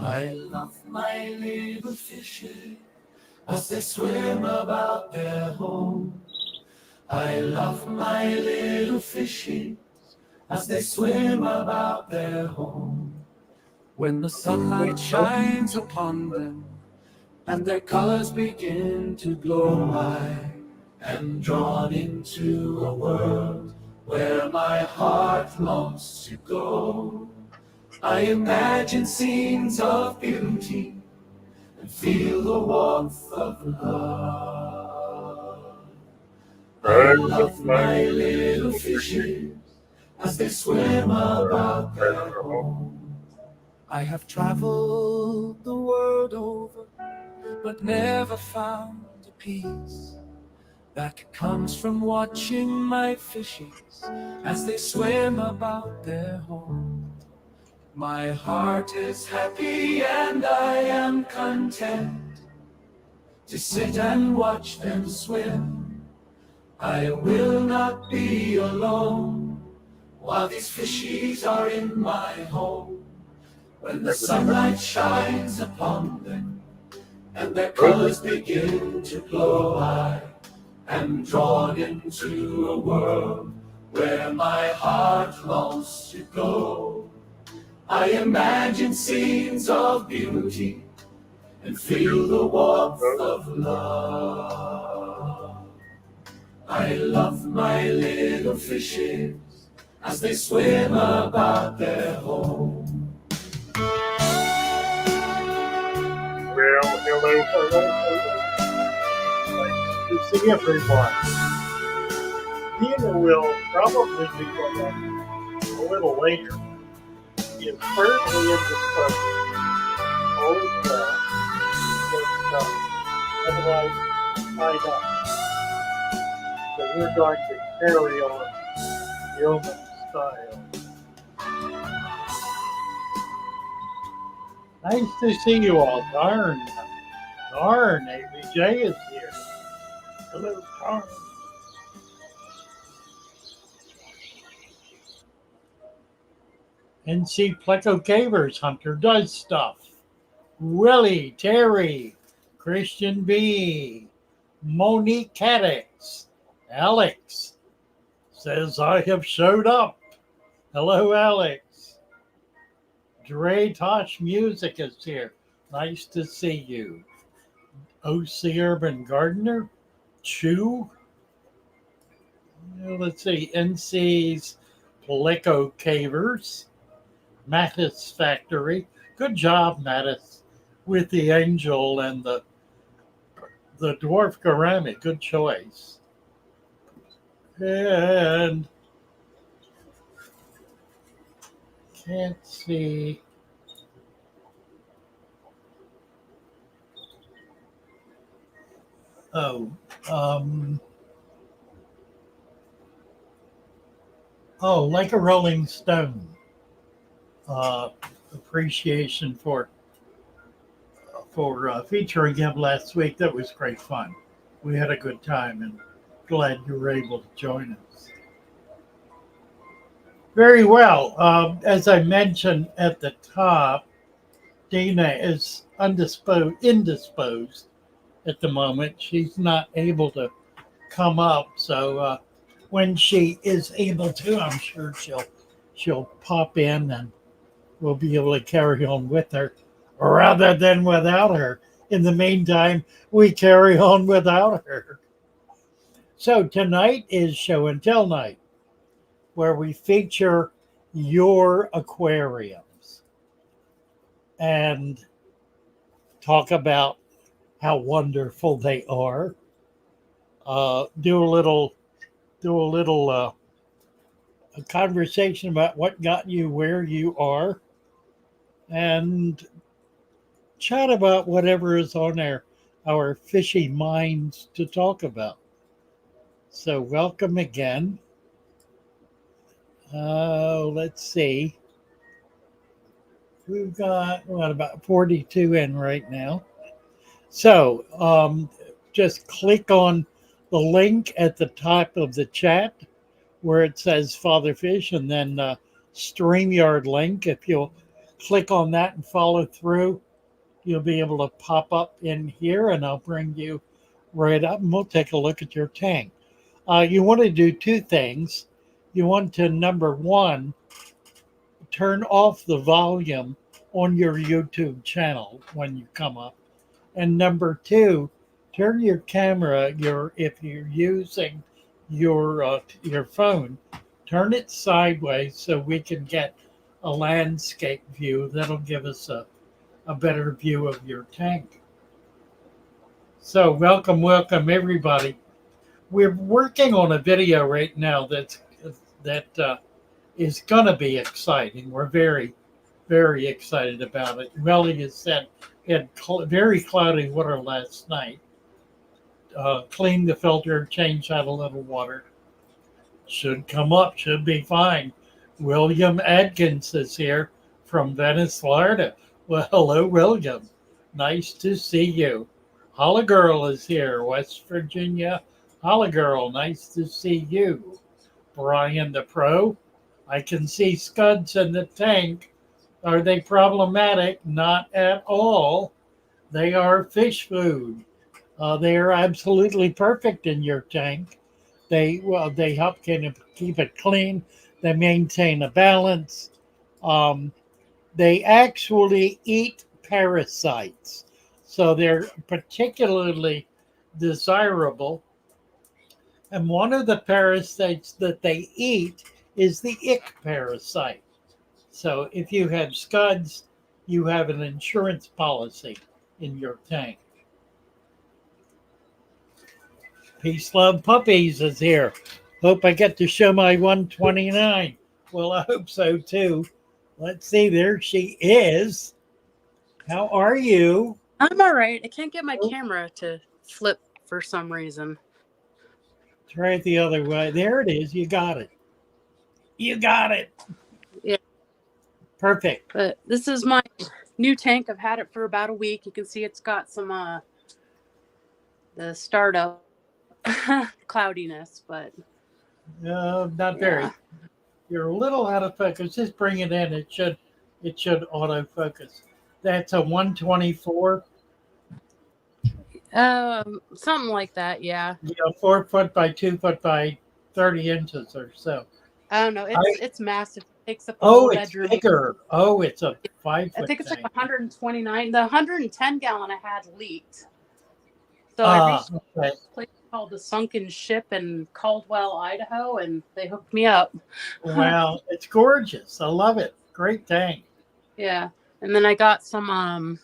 I love my little fishes as they swim about their home. I love my little fishes as they swim about their home. When the sunlight shines upon them and their colors begin to glow, I am drawn into a world where my heart longs to go. I imagine scenes of beauty and feel the warmth of love. I love my little fishes as they swim about their home. I have traveled the world over, but never found a peace that comes from watching my fishes as they swim about their home. My heart is happy and I am content to sit and watch them swim. I will not be alone while these fishies are in my home. When the sunlight shines upon them and their colors begin to glow, I am drawn into a world where my heart longs to go. I imagine scenes of beauty and feel the warmth of love. I love my little fishes as they swim about their home. Well, hello. Nice to see everyone. Dina will probably be with us a little later. He is currently in discussion. All is well. But otherwise tied up. So we're going to carry on yeoman style. Nice to see you all. Darn, ABJ is here. Hello, Darn. NC Pleco Cavers Hunter does stuff. Willie, Terry, Christian B, Monique Caddix, Alex says I have showed up. Hello, Alex. Dre Tosh Music is here. Nice to see you. OC Urban Gardener, Chew. Let's see, NC's Pleco Cavers, Mattis Factory. Good job, Mattis, with the angel and the dwarf gourami. Good choice. And can't see. Like a Rolling Stone. Appreciation for featuring him last week. That was great fun. We had a good time and glad you were able to join us. Very well. As I mentioned at the top, Dina is indisposed at the moment. She's not able to come up. So when she is able to, I'm sure she'll pop in and we'll be able to carry on with her rather than without her. In the meantime, we carry on without her. So tonight is show and tell night, where we feature your aquariums and talk about how wonderful they are. Do a little a conversation about what got you where you are, and chat about whatever is on our fishy minds to talk about. So welcome again. Let's see. We've got about 42 in right now. So just click on the link at the top of the chat where it says Father Fish, and then StreamYard link. If you'll click on that and follow through, you'll be able to pop up in here and I'll bring you right up and we'll take a look at your tank. You want to do two things. You want to, number one, turn off the volume on your YouTube channel when you come up. And number two, turn your camera, if you're using your phone, turn it sideways so we can get a landscape view. That'll give us a better view of your tank. So welcome everybody. We're working on a video right now that is going to be exciting. We're very, very excited about it. Melly has said it had very cloudy water last night. Cleaned the filter, changed out a little water. Should come up, should be fine. William Adkins is here from Venice, Florida. Well, hello, William. Nice to see you. Holly Girl is here, West Virginia. Holly Girl, nice to see you. Brian the Pro. I can see scuds in the tank. Are they problematic? Not at all. They are fish food. They are absolutely perfect in your tank. They help keep it clean. They maintain a balance. They actually eat parasites, so they're particularly desirable. And one of the parasites that they eat is the ick parasite. So if you have scuds, you have an insurance policy in your tank. Peace, Love Puppies is here. Hope I get to show my 129. Well, I hope so too. Let's see, there she is. How are you? I'm all right. I can't get my camera to flip for some reason. Try it the other way. There it is. You got it. You got it. Yeah. Perfect. But this is my new tank. I've had it for about a week. You can see it's got some the startup cloudiness, but not very. You're a little out of focus. Just bring it in. It should autofocus. That's a 124. Something like that. Yeah. 4 foot by 2 foot by 30 inches or so. I don't know. It's massive. It takes up the whole bedroom. It's bigger. Oh, it's a 5 foot. I think it's like 129. The 110 gallon I had leaked. So I reached a place called the Sunken Ship in Caldwell, Idaho, and they hooked me up. Wow, it's gorgeous. I love it. Great tank. Yeah. And then I got some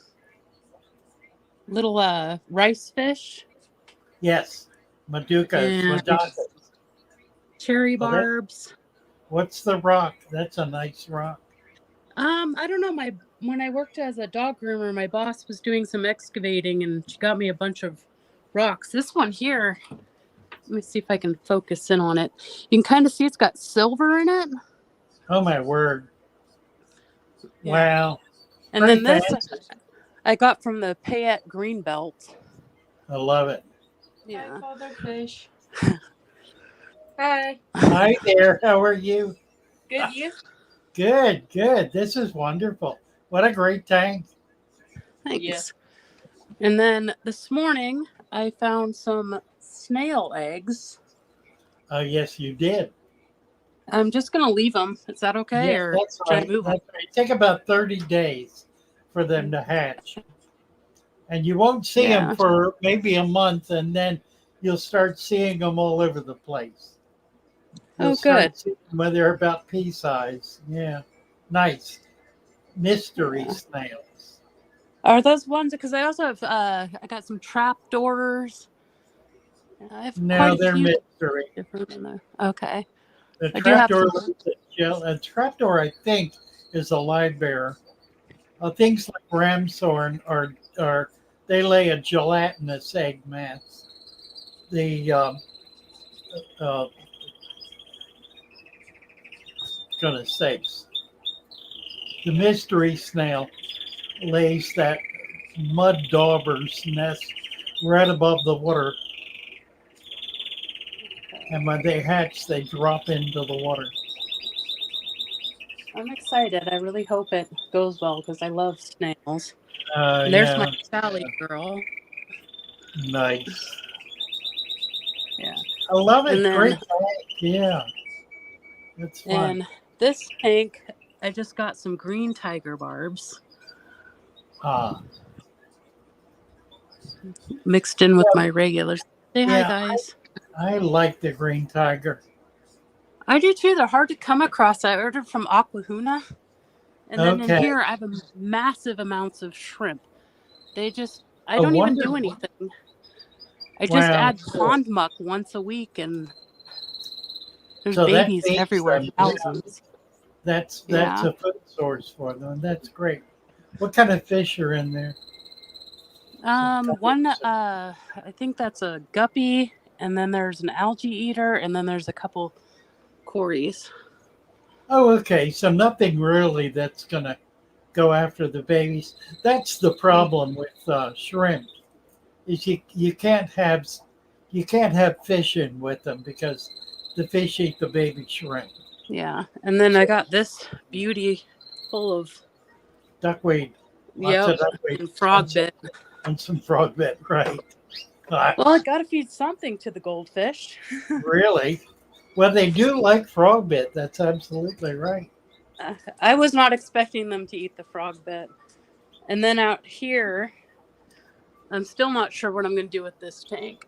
little rice fish. Yes. Madukas. Cherry barbs. What's the rock? That's a nice rock. I don't know. When I worked as a dog groomer, my boss was doing some excavating and she got me a bunch of rocks. This one here, let me see if I can focus in on it. You can kind of see it's got silver in it. Oh my word. Yeah. Wow. And then this I got from the Payette Greenbelt. I love it. Yeah. Hi, Father Fish. Hi. Hi there. How are you? Good, you? Good. This is wonderful. What a great tank. Thanks. Yeah. And then this morning, I found some snail eggs. Oh, yes, you did. I'm just going to leave them. Is that okay? Yeah, or that's should right. I move them? Right. Take about 30 days for them to hatch. And you won't see them for maybe a month, and then you'll start seeing them all over the place. You'll start seeing them when they're about pea size. Yeah. Nice. Mystery snails. Are those ones? Because I also have, I got some trap doors. No, they're mystery. Okay. The trapdoor, I think, is a live bearer. Things like ramshorn are they lay a gelatinous egg mass. The goodness sakes, the mystery snail lays that mud dauber's nest right above the water. And when they hatch, they drop into the water. I'm excited. I really hope it goes well because I love snails. And there's my Sally girl. Nice. Yeah. I love it. And then, Great. Yeah. That's fun. and this tank, I just got some green tiger barbs mixed in with my regulars. Say hi, guys. I like the green tiger. I do too. They're hard to come across. I ordered from Aquahuna. And then in Okay. here, I have massive amounts of shrimp. I Oh, don't even wonderful. do anything. I just Wow, add cool. pond muck once a week, and there's So that babies feeds everywhere, them. thousands. That's Yeah. a food source for them. That's great. What kind of fish are in there? One, I think that's a guppy, and then there's an algae eater, and then there's a couple cories. Oh, okay. So nothing really that's gonna go after the babies. That's the problem with shrimp. Is you can't have fish in with them because the fish eat the baby shrimp. Yeah, and then I got this beauty full of Duckweed. Lots of duckweed. and frog bit. And some frog bit, right. Well, I got to feed something to the goldfish. Really? Well, they do like frog bit. That's absolutely right. I was not expecting them to eat the frog bit. And then out here, I'm still not sure what I'm going to do with this tank.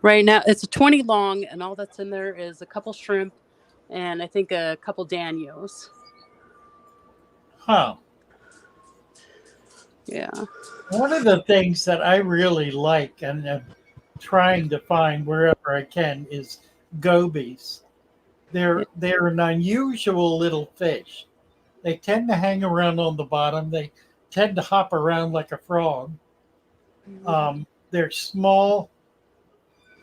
Right now, it's a 20 long, and all that's in there is a couple shrimp and I think a couple danios. Huh. Yeah. One of the things that I really like and am trying to find wherever I can is gobies. They're an unusual little fish. They tend to hang around on the bottom. They tend to hop around like a frog. They're small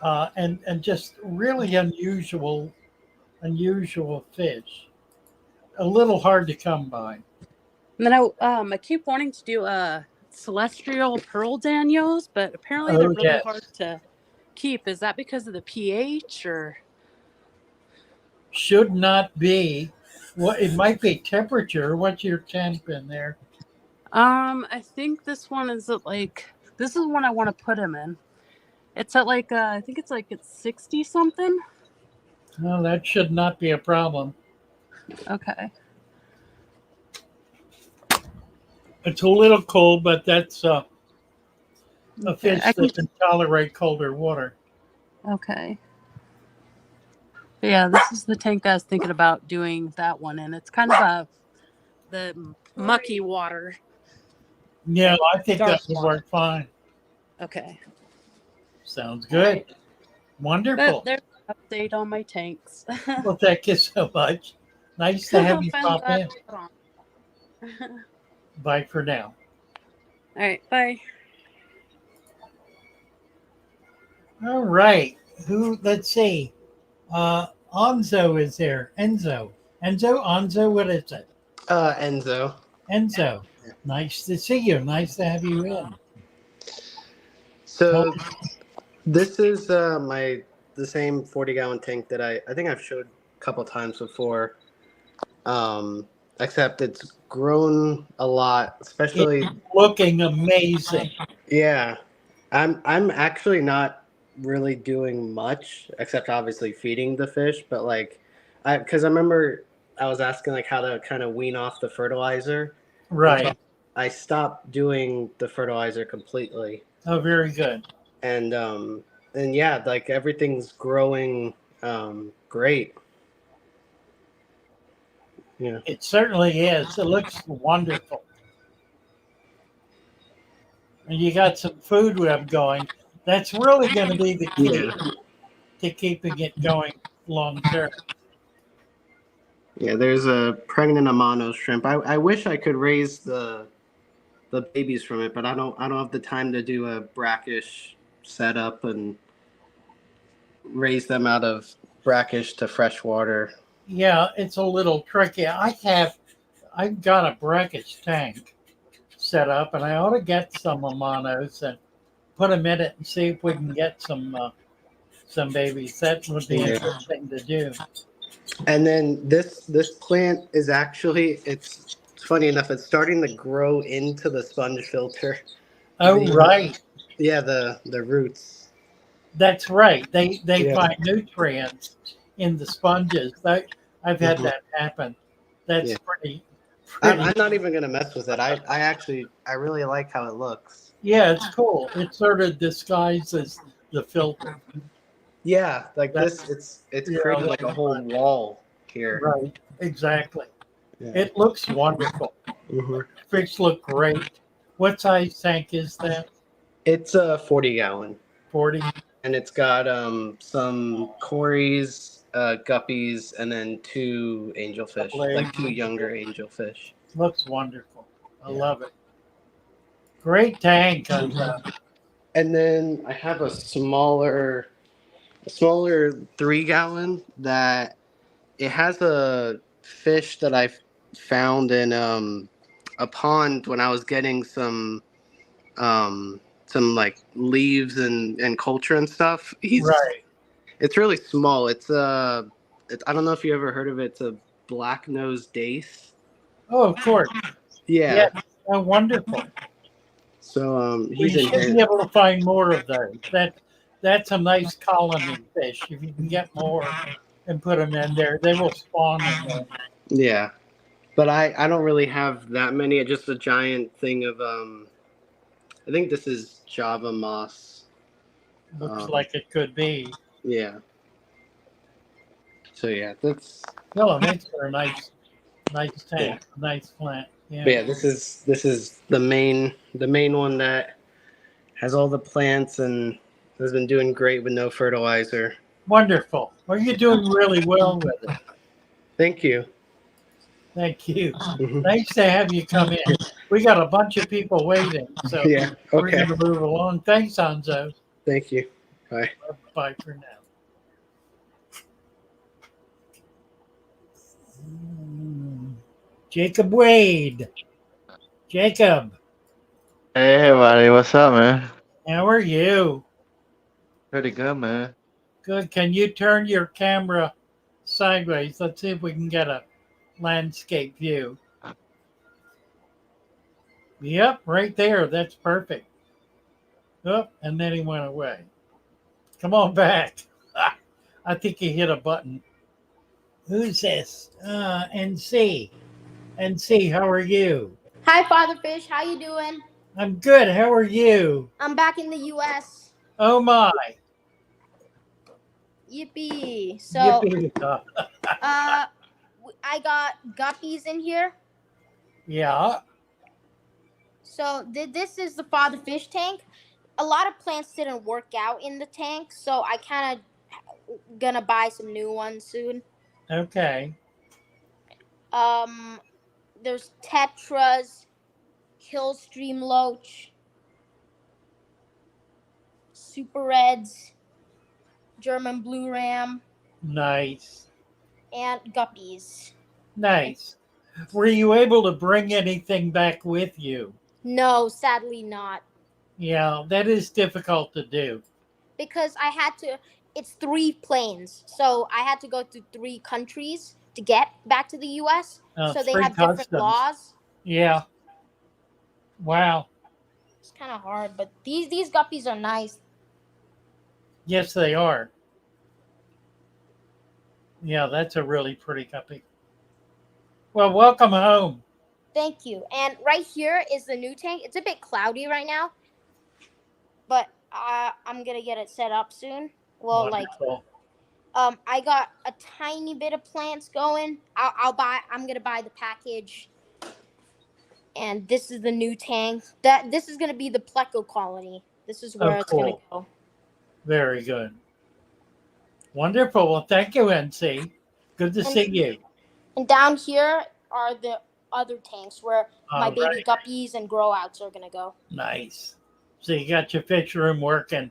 and just really unusual fish. A little hard to come by. And then I keep wanting to do celestial pearl danios, but apparently they're really hard to keep. Is that because of the pH or? Should not be. Well, it might be temperature. What's your temp in there? I think this one is at this is one I want to put him in. It's at I think it's 60 something. Well, that should not be a problem. Okay. It's a little cold, but that's a fish that can tolerate colder water. Okay. Yeah, this is the tank I was thinking about doing that one in. It's kind of the mucky water. Yeah, I think that would work fine. Okay. Sounds good. Right. Wonderful. But there's an update on my tanks. Well, thank you so much. Nice to have you pop in. Bye for now. All right, bye. All right. Let's see. Onzo is there. Enzo, Onzo, what is it? Enzo. Enzo. Nice to see you. Nice to have you in. So this is the same 40-gallon tank that I think I've showed a couple times before. Except it's grown a lot, especially it's looking amazing. Yeah. I'm actually not really doing much except obviously feeding the fish, but because I remember I was asking how to kind of wean off the fertilizer. Right. I stopped doing the fertilizer completely. Oh, very good. And yeah, everything's growing great. Yeah. It certainly is. It looks wonderful. And you got some food web going. That's really going to be the key to keeping it going long term. Yeah, there's a pregnant Amano shrimp. I wish I could raise the babies from it, but I don't have the time to do a brackish setup and raise them out of brackish to freshwater. Yeah, it's a little tricky. I've got a brackish tank set up, and I ought to get some Amanos and put them in it and see if we can get some babies. That would be interesting to do. And then this plant is actually it's funny enough, it's starting to grow into the sponge filter. Oh, right. Yeah, the roots. That's right. They Yeah. find nutrients in the sponges. I've had Mhm. that happen. That's Yeah. pretty. I'm not even gonna mess with it. I actually I really like how it looks. Yeah, it's cool. It sort of disguises the filter. Yeah, like That, this, it's yeah, created like a whole wall here. right. Exactly. Yeah. It looks wonderful. Hmm. Fish look great. What size tank is that? It's a 40-gallon, 40? and it's got some cories, guppies, and then two angelfish, like two younger angelfish. Looks wonderful. I Yeah. love it. Great tank. And then I have a smaller 3-gallon that it has a fish that I found in a pond when I was getting some like leaves and culture and stuff. Right. It's really small. I don't know if you ever heard of it. It's a black nosed dace. Oh, of course. Yeah. Yeah. Oh, wonderful. So Well, he's you in should here. be able to find more of those. That's a nice colony fish. If you can get more and put them in there, they will spawn in there. Yeah. But I don't really have that many. It's just a giant thing of I think this is Java moss. Looks Um, like it could be. yeah. So yeah, that's No, it makes for a nice yeah. tank, a nice plant. But Yeah. yeah, this is the main one that has all the plants and has been doing great with no fertilizer. Wonderful. Well, you're doing really well with it. Thank you. Thank you. Mhm. Nice to have you come in. We got a bunch of people waiting, so Yeah. we're Okay. going to move along. Thanks, Hanzo. Thank you. Bye. Bye for now. Jacob Wade. Jacob, Hey, buddy, what's up, man? how are you? Pretty good, man. Good. Can you turn your camera sideways? Let's see if we can get a landscape view. Yep, right there. That's perfect. Oh, and then he went away. Come on back. I think he hit a button. Who's this? NC. NC, how are you? Hi, Father Fish. How you doing? I'm good. How are you? I'm back in the U.S. Oh my. Yippee! So, Yippee. I got guppies in here. Yeah. So this is the Father Fish tank. A lot of plants didn't work out in the tank, so I kind of gonna buy some new ones soon. Okay. There's tetras, Killstream loach, super reds, German blue ram, Nice. and guppies. Nice. Were you able to bring anything back with you? No, sadly not. Yeah, that is difficult to do. Because I had to, it's 3 planes. So I had to go to 3 countries to get back to the US. So they 3 have different customs. laws. Yeah. Wow. It's kind of hard, but these guppies are nice. Yes, they are. Yeah, that's a really pretty guppy. Well, welcome home. Thank you. And right here is the new tank. It's a bit cloudy right now, but I'm gonna get it set up soon. Well, Wonderful. I got a tiny bit of plants going. I'm gonna buy the package. And this is the new tank. This is gonna be the pleco colony. This is where it's gonna go. Very good. Wonderful. Well, thank you, NC. Good to see you. And down here are the other tanks where my baby right. guppies and grow outs are gonna go. Nice. So you got your fish room working.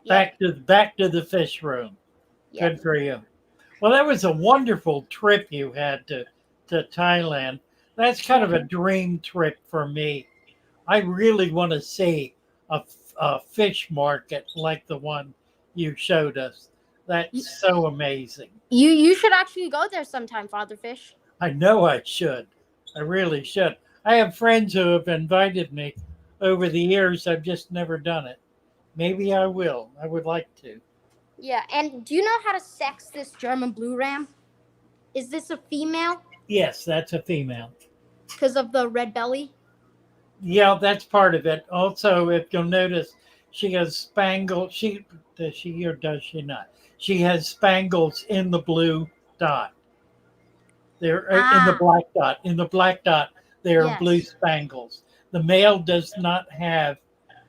Yep. Back to the fish room. Yep. Good for you. Well, that was a wonderful trip you had to Thailand. That's kind of a dream trip for me. I really want to see a fish market like the one you showed us. That's so amazing. You should actually go there sometime, Father Fish. I know I should. I really should. I have friends who have invited me over the years. I've just never done it. Maybe I will. I would like to. Yeah, and do you know how to sex this German blue ram? Is this a female Yes, that's a female. because of the red belly? Yeah, that's part of it. Also, if you'll notice, she has spangles. Does she or does she not? She has spangles in the blue dot. They're in the Ah, black dot. In the black dot, there are blue yes. spangles. The male does not have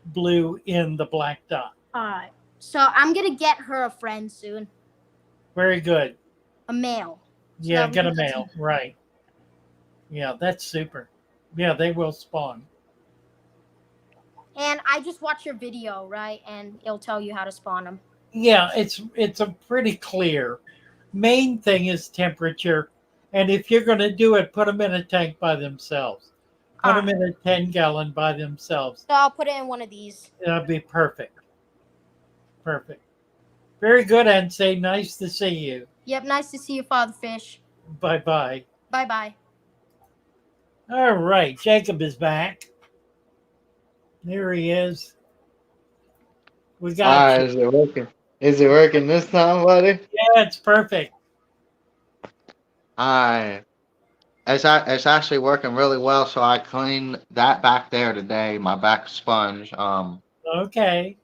blue in the black dot. All right. So I'm gonna get her a friend soon, Very good. a male. So Yeah, that we get a can get male. some- Right. Yeah, that's super. Yeah, they will spawn. And I just watch your video, right? And it'll tell you how to spawn them. Yeah, it's a pretty clear. Main thing is temperature, and if you're going to do it, put them in a tank by themselves. Put them in a 10-gallon by themselves. So I'll put it in one of these. That'll be perfect. Perfect. Very good, Ansay. Nice to see you. Yep, nice to see you, Father Fish. Bye bye. Bye bye. All right, Jacob is back. There he is. We got you. Is it working? Is it working this time, buddy? Yeah, it's perfect. Alright. It's actually working really well. So I cleaned that back there today, my back sponge. Okay.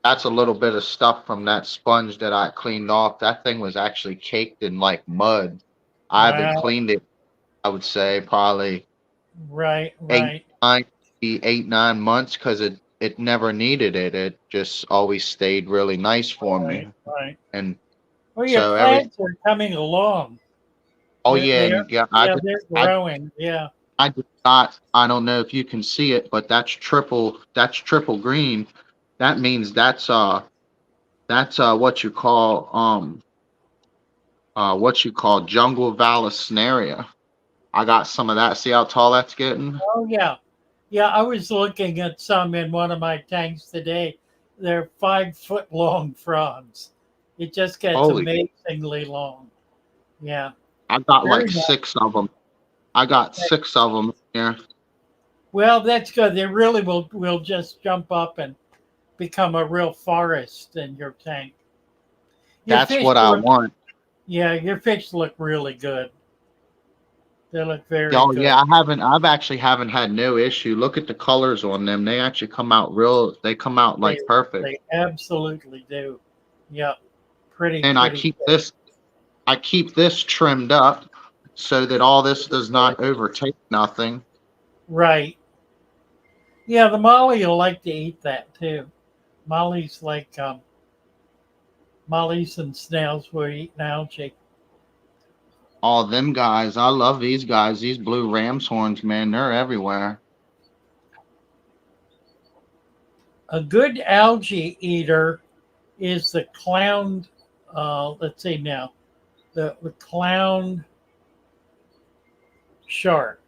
That's a little bit of stuff from that sponge that I cleaned off. That thing was actually caked in like mud. I haven't Wow. cleaned it, I would say probably Right. 8, 9 months because it never needed it. It just always stayed really nice for me. Right. And Well, your so plants are coming along. oh They're- yeah, they're- and yeah, they're growing. Yeah. I did not. I don't know if you can see it, but that's triple green. That means that's what you call jungle vallisneria. I got some of that. See how tall that's getting? Oh yeah. Yeah, I was looking at some in one of my tanks today. They're 5-foot long fronds. It just gets Holy. amazingly long. Yeah. I got Very like nice. 6 of them. I got 6 of them here. Well, that's good. They really will just jump up and become a real forest in your tank. Your That's fish what I look- want. Yeah, your fish look really good. They look very Oh good. yeah, I've actually haven't had no issue. Look at the colors on them. They actually come out like perfect. They absolutely do. Yep. Pretty. And I pretty keep this trimmed up so that all this does not overtake nothing. Right. Yeah, the Molly will like to eat that too. Molly's like mollies and snails will eat algae. All them guys, I love these guys. These blue ram's horns, man, they're everywhere. A good algae eater is the clown. Let's see now, the clown shark.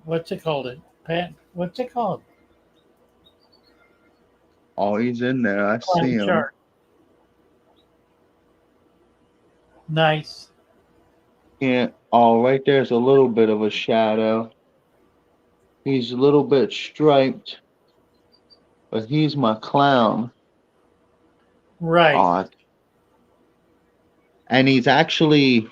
What's it called? Pat, what's it called? Oh, he's in there. I Clown see him. shark. Nice. Yeah. Oh, right there's a little bit of a shadow. He's a little bit striped, but he's my clown. Right. And he's actually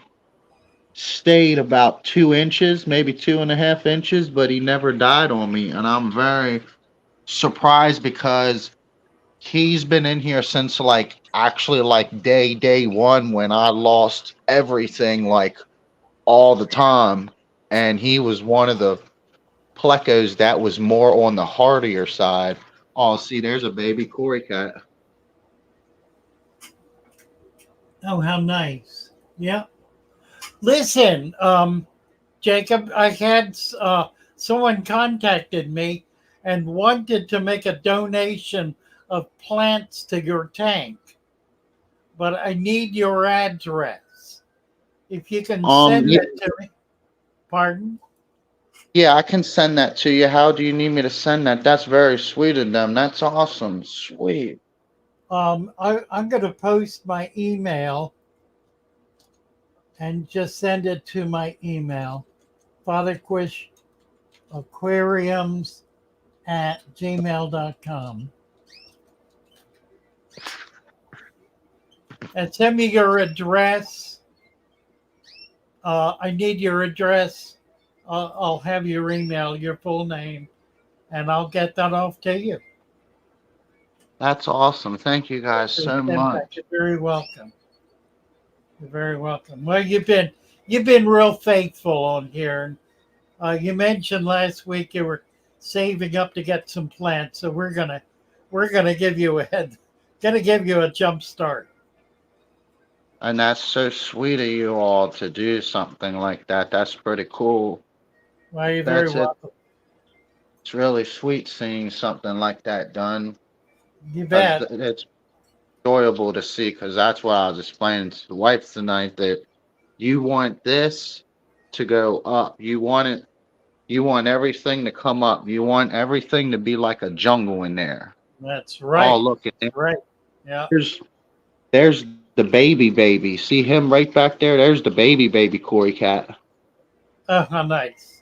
stayed about 2 inches, maybe 2.5 inches, but he never died on me. And I'm very surprised because he's been in here since actually day one when I lost everything all the time. And he was one of the plecos that was more on the hardier side. Oh, see, there's a baby Cory cat. Oh, how nice. Yeah. Listen, Jacob, I had someone contacted me and wanted to make a donation of plants to your tank, but I need your address. If you can send Yeah. it to me. Pardon? Yeah, I can send that to you. How do you need me to send that? That's very sweet of them. That's awesome. Sweet. I'm going to post my email and just send it to my email, Father Fish Aquariums at gmail.com. And send me your address. I need your address. I'll have your email, your full name, and I'll get that off to you. That's awesome. Thank you guys so much. You're very welcome. You're very welcome. Well, you've been real faithful on here. You mentioned last week you were saving up to get some plants, so we're gonna give you a jump start. And that's so sweet of you all to do something like that. That's pretty cool. Well, you're very That's it. welcome. It's really sweet seeing something like that done. You 'Cause bet. it's enjoyable to see, because that's why I was explaining to the wife tonight that you want this to go up. You want everything to come up. You want everything to be like a jungle in there. That's Oh, right. look at That's right. Yeah. there's the baby. See him right back there? There's the baby Corey cat. Oh, how nice.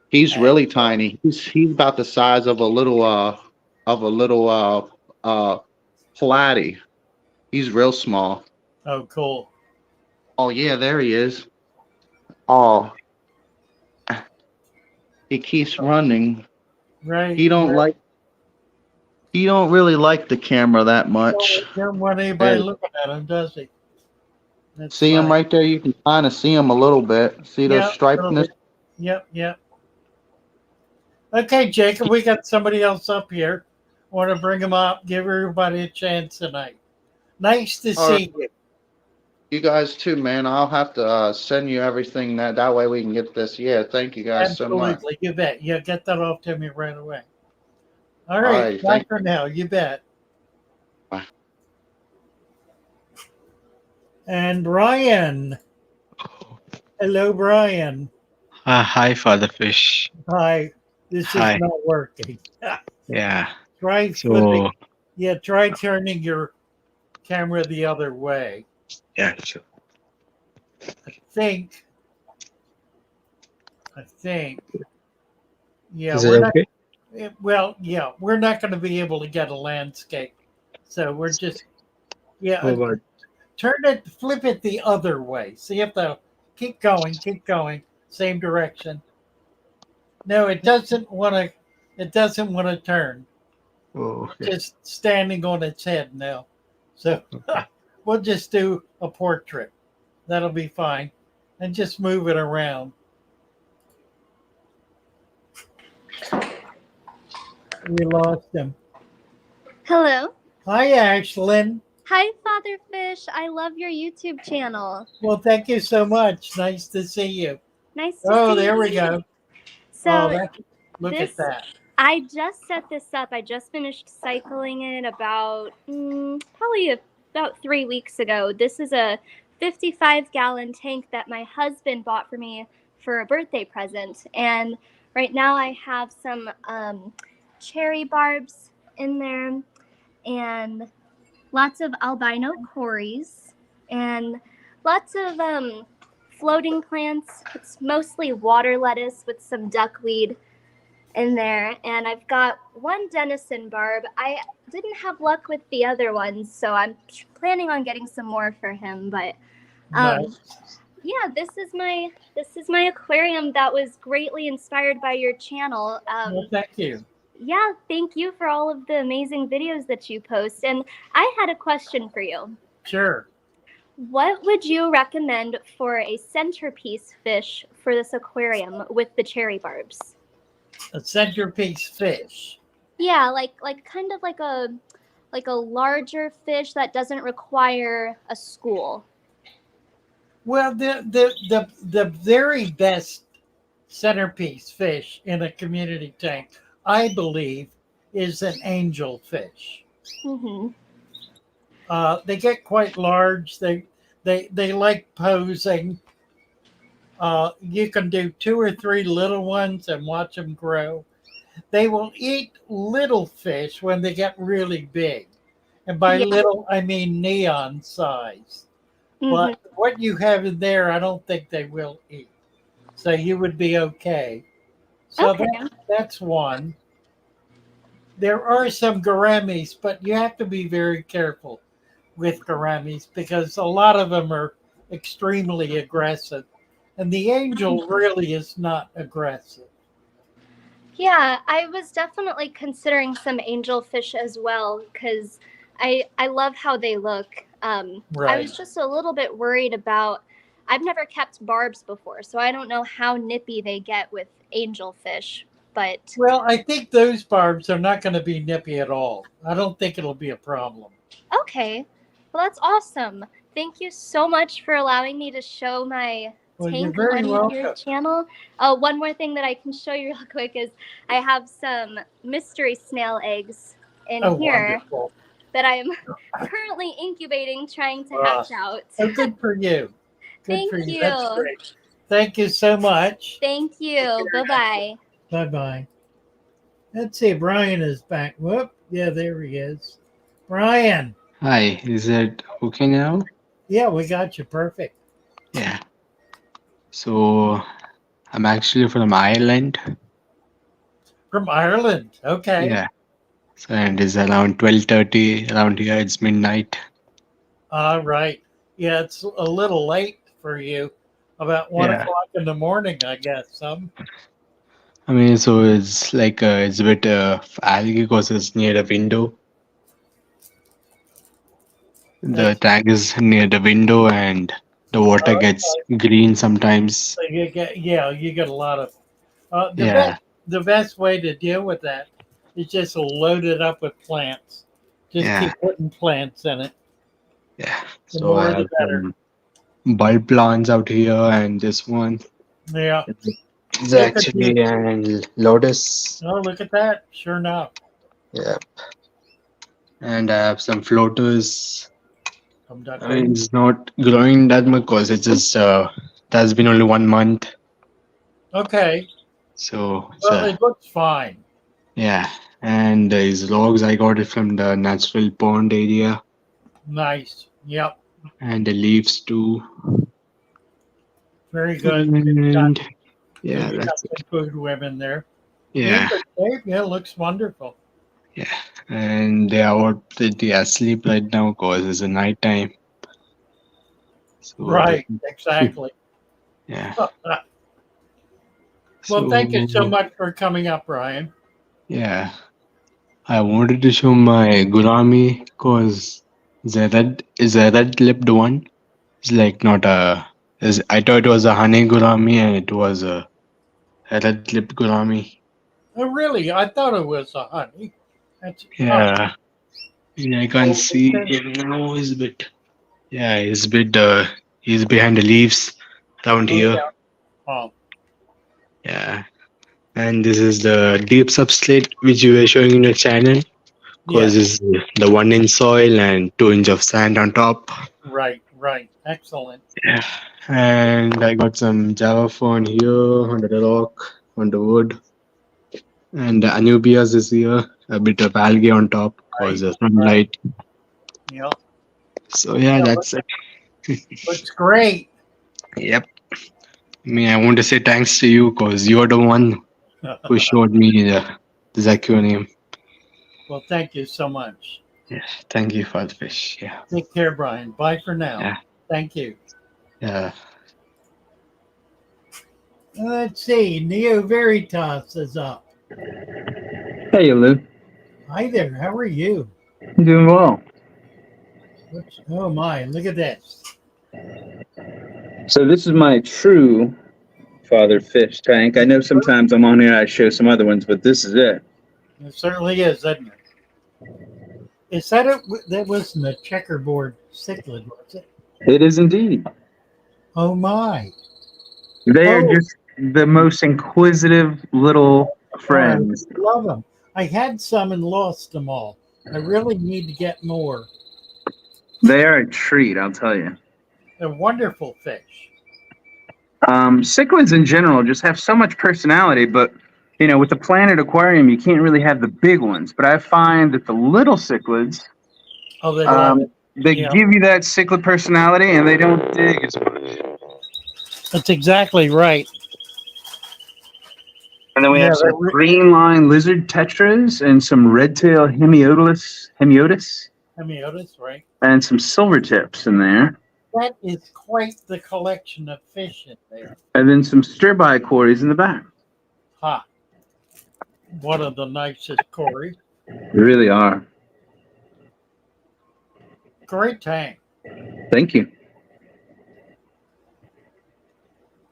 He's really tiny. He's about the size of a little platy. He's real small. Oh, cool. Oh yeah, there he is. Oh, he keeps running. Right. He don't really like the camera that much. He don't want anybody There. looking at him, does he? That's See him fine. right there? You can kind of see him a little bit. See those stripedness? Yep. Okay, Jacob, we got somebody else up here. Want to bring him up, give everybody a chance tonight. Nice to All see you. You guys too, man. I'll have to send you everything that way we can get this. Yeah, thank you guys so much. Absolutely, you bet. Yeah, get that off to me right away. All All right, right, bye thank for now. You bet. Bye. And Brian. Hello, Brian. Hi, Father Fish. Hi. This Hi. is not working. Yeah. Try So, flipping. Yeah, try turning your camera the other way. yeah. So, I think. Yeah, is we're it not. okay? Well, yeah, we're not going to be able to get a landscape. So we're just. Yeah, Oh, God. flip it the other way. See if they'll keep going. Same direction. No, it doesn't want to. It doesn't want to turn. Oh, okay. Just standing on its head now. So we'll just do a portrait. That'll be fine. And just move it around. We lost him. Hello. Hi, Ashlyn. Hi, Father Fish. I love your YouTube channel. Well, thank you so much. Nice to see you. Nice to see you. There we go. So, look at that. I just set this up. I just finished cycling it about probably about 3 weeks ago. This is a 55-gallon tank that my husband bought for me for a birthday present. And right now I have some cherry barbs in there and lots of albino cories and lots of floating plants. It's mostly water lettuce with some duckweed in there. And I've got one Denison barb. I didn't have luck with the other ones, so I'm planning on getting some more for him. But Nice. yeah, this is my aquarium that was greatly inspired by your channel. Well, thank you. Yeah, thank you for all of the amazing videos that you post. And I had a question for you. Sure. What would you recommend for a centerpiece fish for this aquarium with the cherry barbs? A centerpiece fish. Yeah, like kind of like a larger fish that doesn't require a school. Well, the very best centerpiece fish in a community tank, I believe, is an angelfish. Mm-hmm. They get quite large. They like posing. You can do 2 or 3 little ones and watch them grow. They will eat little fish when they get really big. And by Yeah. little, I mean neon size. Mhm. But what you have in there, I don't think they will eat. So you would be okay. So Okay. that's one. There are some gouramis, but you have to be very careful with gouramis because a lot of them are extremely aggressive. And the angel really is not aggressive. Yeah, I was definitely considering some angelfish as well because I love how they look. I Right. was just a little bit worried about. I've never kept barbs before, so I don't know how nippy they get with angelfish. But Well, I think those barbs are not going to be nippy at all. I don't think it'll be a problem. okay, well that's awesome. Thank you so much for allowing me to show my Well, you're tank very on welcome. your channel. One more thing that I can show you real quick is I have some mystery snail eggs in Oh, here wonderful. that I am currently incubating, trying to Ah. hatch out. Oh, good for you. Good Thank for you. you. That's great. Thank you so much. Thank you. Bye bye. Bye bye. Let's see. Brian is back. Whoop. Yeah, there he is. Brian. Hi, is it okay now? Yeah, we got you. Perfect. Yeah. So I'm actually from Ireland. From Ireland. Okay. Yeah. So and it's around 12:30 around here. It's midnight. All right. Yeah, it's a little late for you. About 1 o'clock in the morning, I guess. I mean, so it's like it's a bit algae because it's near the window. The That's, tank is near the window, and the water gets green sometimes. so you get a lot of. Yeah. The best way to deal with that is just load it up with plants. Just Yeah. keep putting plants in it. Yeah. The So more I the have better. some bulb plants out here, and this one Yeah. is Look at actually you. an lotus. Oh, look at that. Sure enough. Yeah. And I have some floaters. I mean, it's not growing that much because it just that's been only 1 month. Okay. So it's Well, it looks fine. yeah. And these logs I got it from the natural pond area, Nice. Yep. and the leaves too. Very good. And Yeah, yeah, you got that's some it. food women there. Yeah, Yeah, it looks wonderful. yeah. And they are out, they are asleep right now because it's a night time. So Right. Exactly. yeah. Well, thank you so So much for coming up, Brian. yeah, I wanted to show my gurami because is a red lipped one. It's like not a. I thought it was a honey gurami and it was a red lipped gurami. Oh, really? I thought it was a honey. That's Yeah, yeah, I can't see him now. He's a bit. Yeah, he's a bit. He's behind the leaves around here. Oh, Yeah, and this is the deep substrate which you were showing in your channel. Because yes. it's the 1 inch soil and 2 inch of sand on top. Right. Excellent. Yeah. And I got some Java phone here under the rock, on the wood. And the Anubias is here, a bit of algae on top because the sunlight. Yeah. So yeah, that's it. Looks great. Yep. I mean, I want to say thanks to you because you're the one who showed me this aquarium. Well, thank you so much. Yeah, thank you, Father Fish. Yeah. Take care, Brian. Bye for now. Yeah. Thank you. Yeah. Let's see. Neo Veritas is up. Hey, Lou. Hi there. How are you? I'm doing well. Oh my! Look at this. So this is my true Father Fish tank. I know sometimes I'm on here, I show some other ones, but this is it. It certainly is, isn't it? Is that it? That wasn't a checkerboard cichlid, was it? It is indeed. Oh my! They are just the most inquisitive little friends. I love them. I had some and lost them all. I really need to get more. They are a treat, I'll tell you. They're wonderful fish. Cichlids in general just have so much personality, but you know, with the Planet Aquarium, you can't really have the big ones. But I find that the little cichlids Oh, they love it. They Yeah. give you that cichlid personality, and they don't dig as much. That's exactly right. And then we Yeah, have some they're green line lizard tetras and some red tail hemiotis, Hemiotis, right? and some silver tips in there. That is quite the collection of fish in there. And then some stir-by quarries in the back. Ha. One of the nicest Corey. They really are. Great tank. Thank you.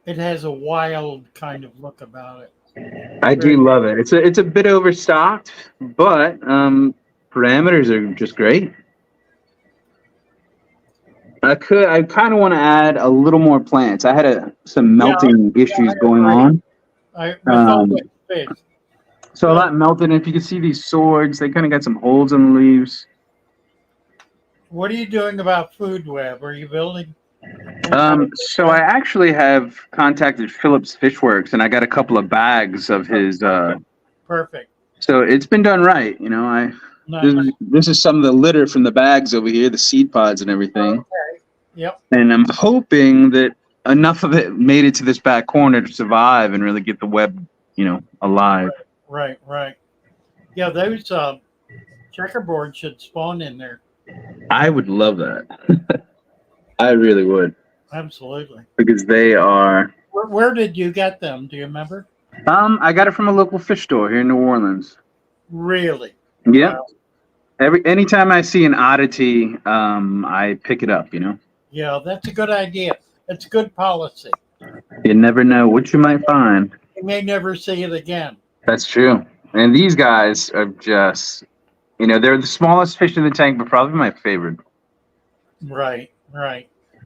It has a wild kind of look about it. I do love it. It's a bit overstocked, but parameters are just great. I kind of want to add a little more plants. I had some melting issues going on. With all the fish. So a lot melted. And if you can see these swords, they kind of got some holes in the leaves. What are you doing about food web? Are you building? So I actually have contacted Phillips Fishworks, and I got a couple of bags of his. Perfect. So it's been done right, you know. This is some of the litter from the bags over here, the seed pods and everything. Okay. Yep. And I'm hoping that enough of it made it to this back corner to survive and really get the web, alive. Right. Yeah, those checkerboards should spawn in there. I would love that. I really would. Absolutely. Because they are. Where did you get them? Do you remember? I got it from a local fish store here in New Orleans. Really? Yeah. Wow. Anytime I see an oddity, I pick it up. Yeah, that's a good idea. That's good policy. You never know what you might find. You may never see it again. That's true. And these guys are just, they're the smallest fish in the tank, but probably my favorite. Right.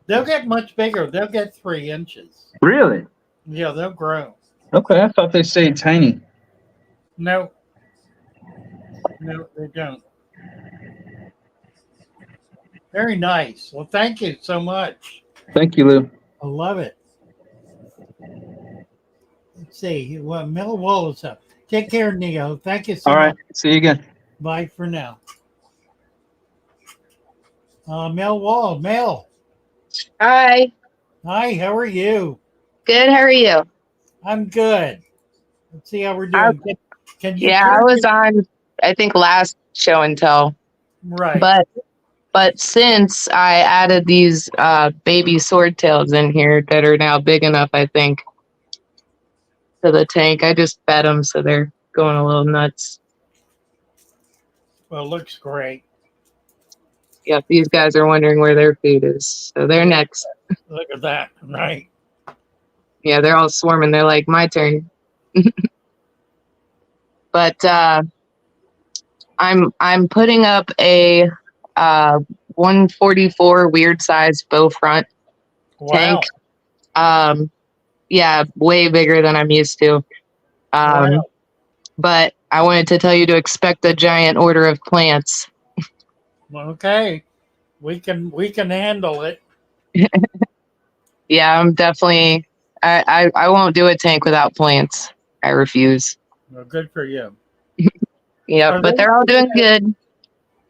They'll get much bigger. They'll get 3 inches. Really? Yeah, they'll grow. Okay, I thought they stayed tiny. No, they don't. Very nice. Well, thank you so much. Thank you, Lou. I love it. Let's see. Well, Mel Wallace up. Take care, Neo. Thank you so much. All right. See you again. Bye for now. Mel Wall. Mel. Hi. Hi, how are you? Good. How are you? I'm good. Let's see how we're doing. Can you? Yeah, I was on, I think, last show and tell. Right. But since I added these baby swordtails in here that are now big enough, I think, to the tank, I just fed them, so they're going a little nuts. Well, it looks great. Yep, these guys are wondering where their food is, so they're next. Look at that, right? Yeah, they're all swarming. They're like, my turn. But I'm putting up a 144 weird size bow front tank. Yeah, way bigger than I'm used to. Wow. But I wanted to tell you to expect a giant order of plants. Okay, we can handle it. Yeah, I'm definitely. I won't do a tank without plants. I refuse. Well, good for you. Yeah, but they're all doing good.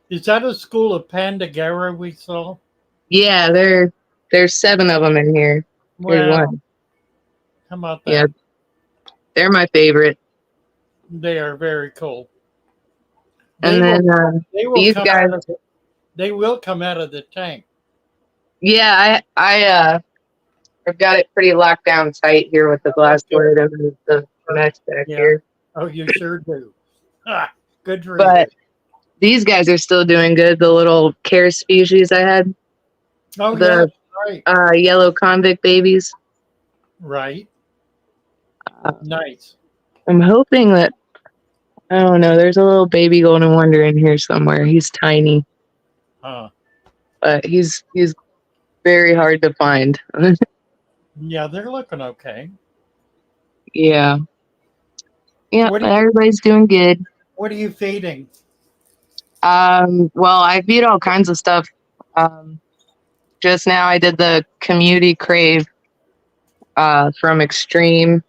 Is that a school of Pandagara we saw? Yeah, there's 7 of them in here. There's Wow. one. How about that? Yeah, they're my favorite. They are very cool. And these guys. They will come out of the tank. Yeah, I've got it pretty locked down tight here with the glass lid and the mesh back here. Oh, you sure do. Good for But these guys are still doing good. The little care species I had. Oh, yeah, right. Yellow convict babies. Right. Nice. I'm hoping that, I don't know, there's a little baby golden wonder in here somewhere. He's tiny. But he's very hard to find. Yeah, they're looking okay. Yeah. Yeah, everybody's doing good. What are you feeding? Well, I feed all kinds of stuff. Just now I did the community crave from Extreme.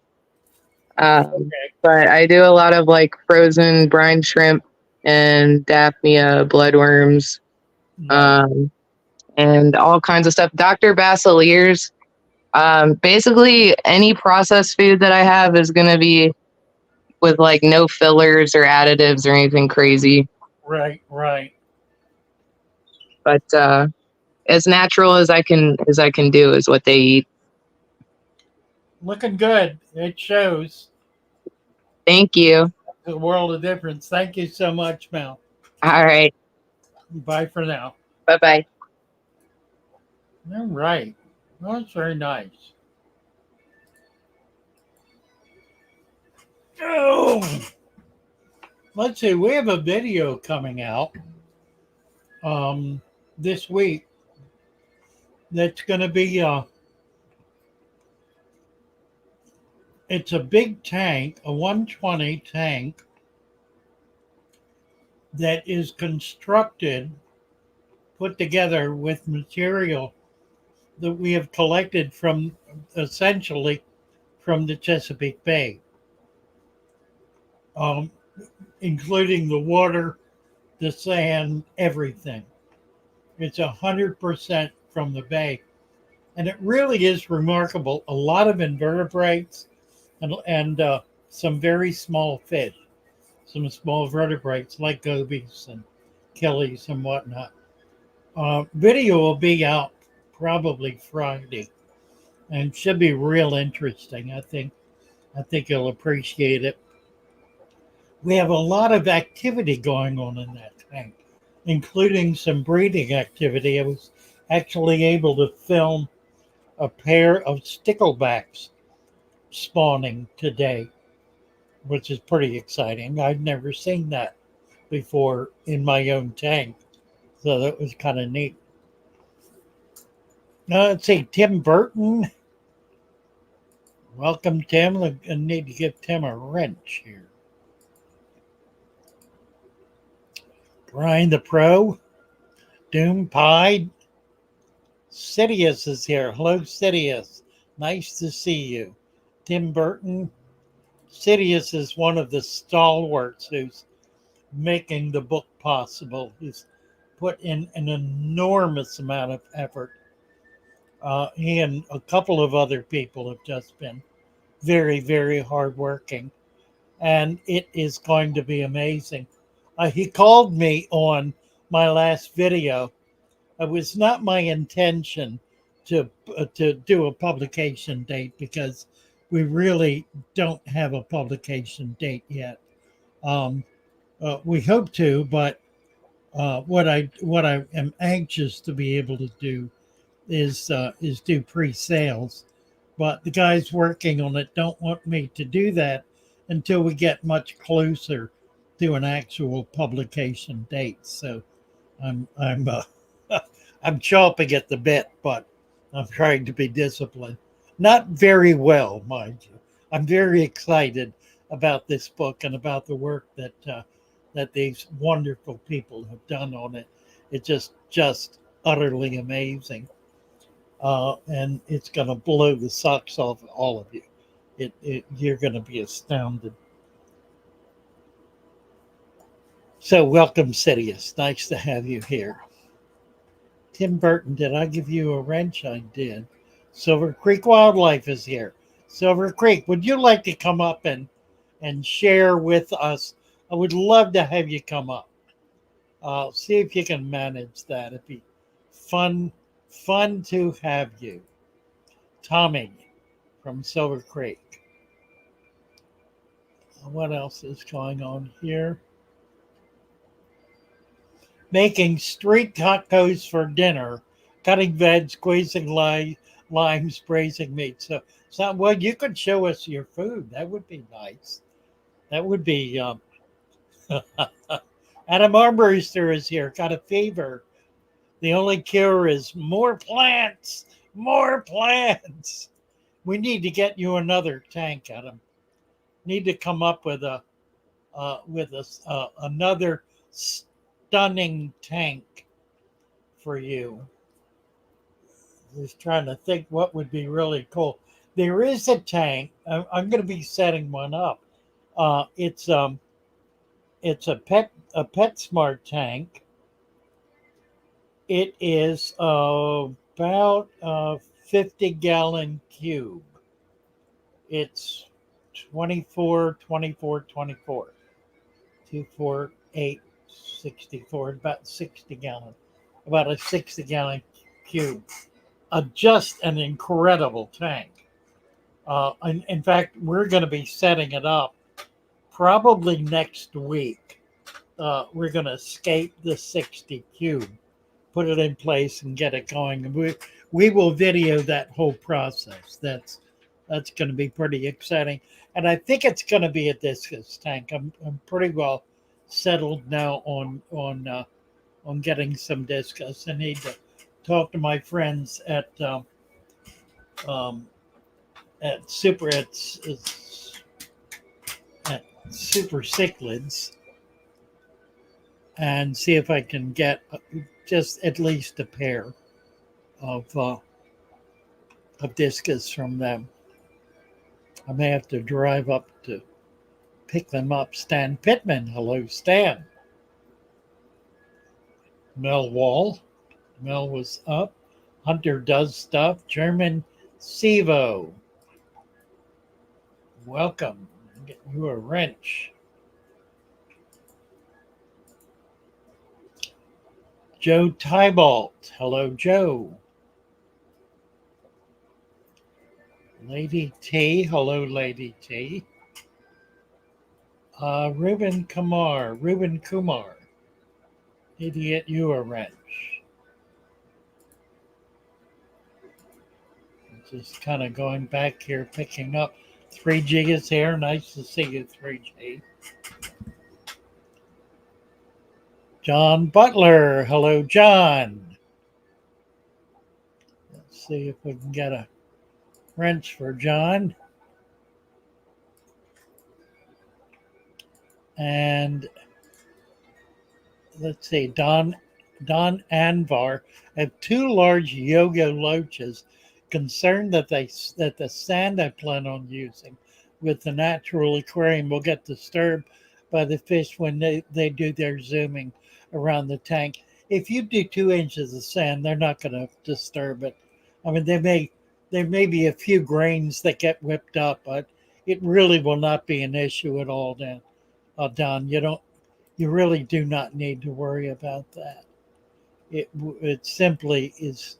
But I do a lot of like frozen brine shrimp and Daphnia bloodworms. Yeah. And all kinds of stuff. Dr. Basilier's, basically any processed food that I have is going to be with like no fillers or additives or anything crazy. Right, right. But as natural as I can do is what they eat. Looking good. It shows Thank you. a world of difference. Thank you so much, Mel. All right. Bye for now. Bye bye. All right. Well, that's very nice. Oh, let's see. We have a video coming out this week that's going to be it's a big tank, a 120 tank that is constructed, put together with material that we have collected from essentially from the Chesapeake Bay, um, including the water, the sand, everything. It's 100% from the bay. And it really is remarkable. A lot of invertebrates and some very small fish, some small vertebrates like gobies and killies and whatnot. Video will be out probably Friday and should be real interesting. I think you'll appreciate it. We have a lot of activity going on in that tank, including some breeding activity. I was actually able to film a pair of sticklebacks spawning today, which is pretty exciting. I've never seen that before in my own tank, so that was kind of neat. Let's see, Tim Burton. Welcome, Tim. I need to give Tim a wrench here. Brian the Pro, Doom Pied, Sidious is here. Hello, Sidious. Nice to see you. Tim Burton. Sidious is one of the stalwarts who's making the book possible. He's put in an enormous amount of effort. He and a couple of other people have just been very, very hardworking. And it is going to be amazing. He called me on my last video. It was not my intention to do a publication date because we really don't have a publication date yet. We hope to, but what I am anxious to be able to do is do pre-sales. But the guys working on it don't want me to do that until we get much closer to an actual publication date. So I'm I'm chomping at the bit, but I'm trying to be disciplined. Not very well, mind you. I'm very excited about this book and about the work that these wonderful people have done on it. It's just utterly amazing, and it's going to blow the socks off all of you. You're going to be astounded. So welcome, Sidious. Nice to have you here. Tim Burton, did I give you a wrench? I did. Silver Creek Wildlife is here. Silver Creek, would you like to come up and share with us? I would love to have you come up. See if you can manage that. It'd be fun to have you. Tommy from Silver Creek. What else is going on here? Making street tacos for dinner, cutting veg, squeezing limes, braising meat. So well, you could show us your food. That would be nice. That would be. Adam Armbruster is here. Got a fever. The only cure is more plants. More plants. We need to get you another tank, Adam. Need to come up with another stunning tank for you. Just trying to think what would be really cool. There is a tank. I'm going to be setting one up. It's a PetSmart tank, It is about a 50-gallon cube. It's 24, 24, 24. 2, 4, 8, 64, about 60 gallon. About a 60-gallon cube. Just an incredible tank. In fact, we're going to be setting it up probably next week. We're going to skate the 60 cube, put it in place, and get it going. We will video that whole process. That's going to be pretty exciting, and I think it's going to be a discus tank. I'm pretty well settled now on getting some discus. I need to talk to my friends um, at at Super Cichlids and see if I can get just at least a pair of discus from them. I may have to drive up to pick them up. Stan Pittman, hello Stan. Mel Wall, Mel was up. Hunter does stuff. German Sivo, welcome. Get you a wrench. Joe Tybalt, hello Joe. Lady T, hello Lady T. Ruben Kumar, idiot, you a wrench. Just kind of going back here, picking up 3G is here. Nice to see you, 3G. John Butler, hello John. Let's see if we can get a wrench for John. And let's see, Don Anvar. I have 2 large yo-yo loaches. Concerned that the sand I plan on using with the natural aquarium will get disturbed by the fish when they do their zooming around the tank. If you do 2 inches of sand, they're not going to disturb it. I mean, there may be a few grains that get whipped up, but it really will not be an issue at all. Don, you really do not need to worry about that. It simply is.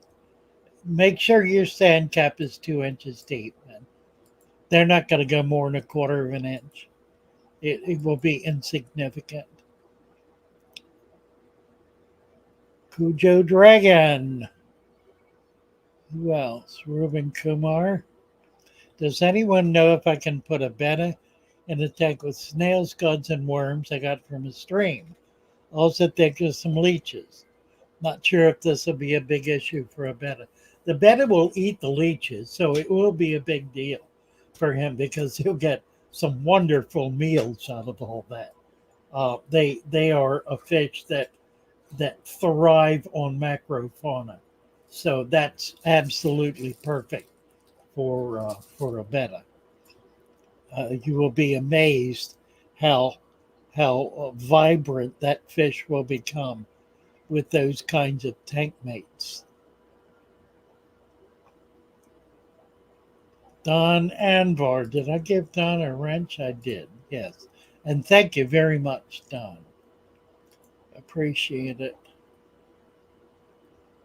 Make sure your sand cap is 2 inches deep. Man. They're not going to go more than 1/4 of an inch. It will be insignificant. Cujo Dragon. Who else? Ruben Kumar. Does anyone know if I can put a betta in a tank with snails, scuds, and worms I got from a stream? Also think of some leeches. Not sure if this will be a big issue for a betta. The betta will eat the leeches, so it will be a big deal for him because he'll get some wonderful meals out of all that. They are a fish that thrive on macrofauna, so that's absolutely perfect for a betta. You will be amazed how vibrant that fish will become with those kinds of tank mates. Don Anvar, did I give Don a wrench? I did, yes. And thank you very much, Don. Appreciate it.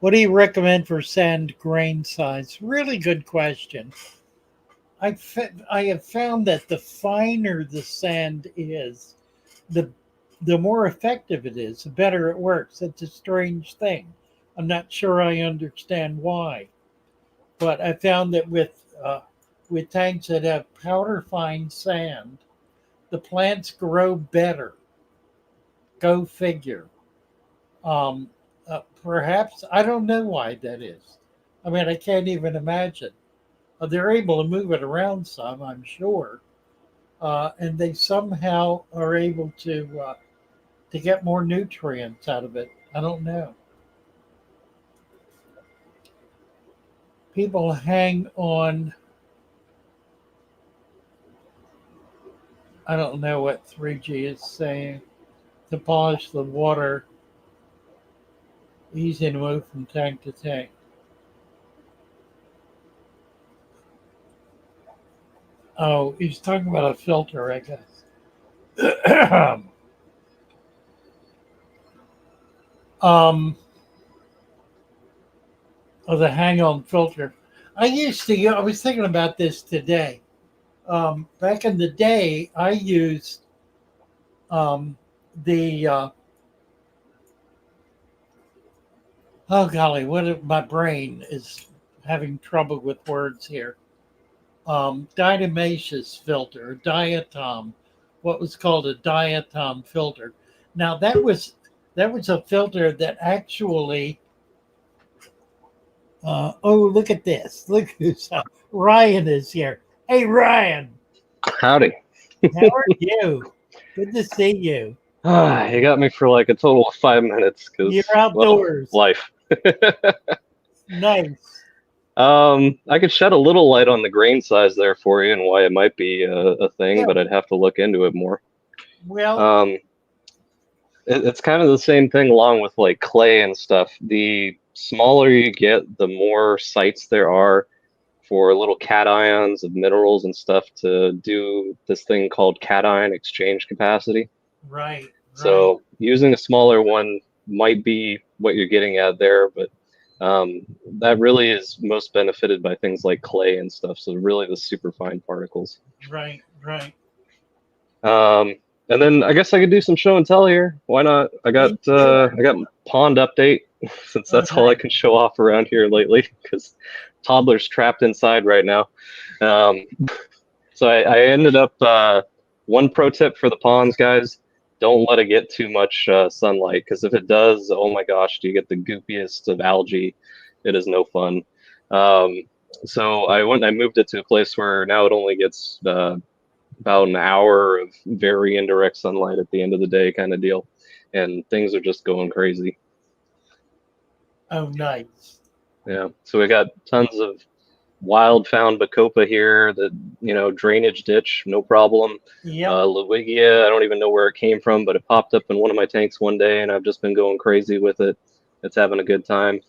What do you recommend for sand grain size? Really good question. I have found that the finer the sand is, the more effective it is, the better it works. It's a strange thing. I'm not sure I understand why, but I found that with tanks that have powder fine sand, the plants grow better. Go figure. Perhaps I don't know why that is. I mean, I can't even imagine. They're able to move it around some, I'm sure, and they somehow are able to get more nutrients out of it. I don't know. People hang on. I don't know what 3G is saying. To polish the water Easy to move from tank to tank. Oh, he's talking about a filter, I guess. Oh, the hang-on filter. I was thinking about this today. Back in the day, I used the oh golly, my brain is having trouble with words here. Dynamaceous filter, diatom, what was called a diatom filter. Now that was a filter that actually. Oh, look at this! Look who's Ryan is here. Hey, Ryan, Howdy. how are you? Good to see you. You got me for like a total of 5 minutes You're because, well, outdoors. life. Nice. I could shed a little light on the grain size there for you and why it might be a thing, Yeah. but I'd have to look into it more. Well, It's kind of the same thing along with like clay and stuff. The smaller you get, the more sites there are for little cations of minerals and stuff to do this thing called cation exchange capacity. right. So using a smaller one might be what you're getting at there, but that really is most benefited by things like clay and stuff. So really the super fine particles. Right. And then I guess I could do some show and tell here. Why not? I got pond update since that's all I can show off around here lately because toddler's trapped inside right now. So I ended up one pro tip for the ponds, guys. Don't let it get too much sunlight because if it does, oh my gosh, do you get the goopiest of algae? It is no fun. So I moved it to a place where now it only gets about an hour of very indirect sunlight at the end of the day kind of deal. And things are just going crazy. Oh, nice. Yeah. So we got tons of wild found bacopa here, the drainage ditch, no problem. Yep. Lewigia, I don't even know where it came from, but it popped up in one of my tanks one day and I've just been going crazy with it. It's having a good time.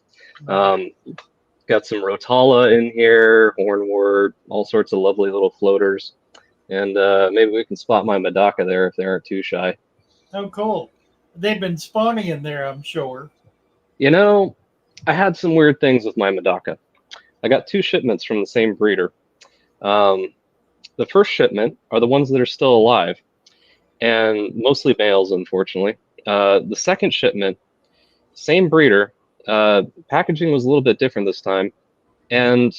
Got some rotala in here, hornwort, all sorts of lovely little floaters. And maybe we can spot my Medaka there if they aren't too shy. Oh, cool. They've been spawning in there, I'm sure. I had some weird things with my Medaka. I got 2 shipments from the same breeder. The first shipment are the ones that are still alive, and mostly males, unfortunately. The second shipment, same breeder. Packaging was a little bit different this time, and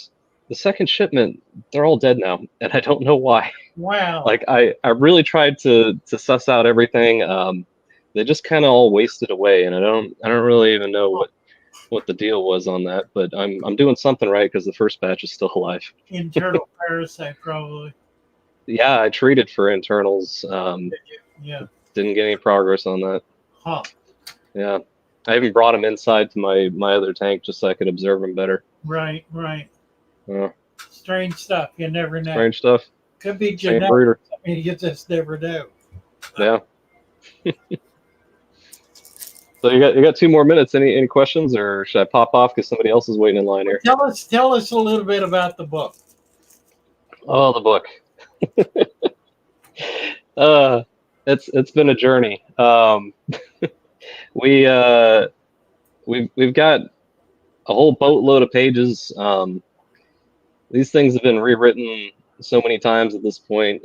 the second shipment, they're all dead now, and I don't know why. Wow. Like I really tried to suss out everything. They just kind of all wasted away, and I don't really even know what the deal was on that, but I'm doing something right because the first batch is still alive. Internal parasite, probably. Yeah, I treated for internals. Yeah. Didn't get any progress on that. Huh. Yeah, I even brought them inside to my other tank just so I could observe them better. Right. Strange stuff. You never know. Strange stuff. Could be Same genetic. breeder. I mean, you just never know. Yeah. So you got 2 more minutes. Any questions, or should I pop off because somebody else is waiting in line here? Tell us a little bit about the book. Oh, the book. It's been a journey. We've got a whole boatload of pages. These things have been rewritten so many times at this point.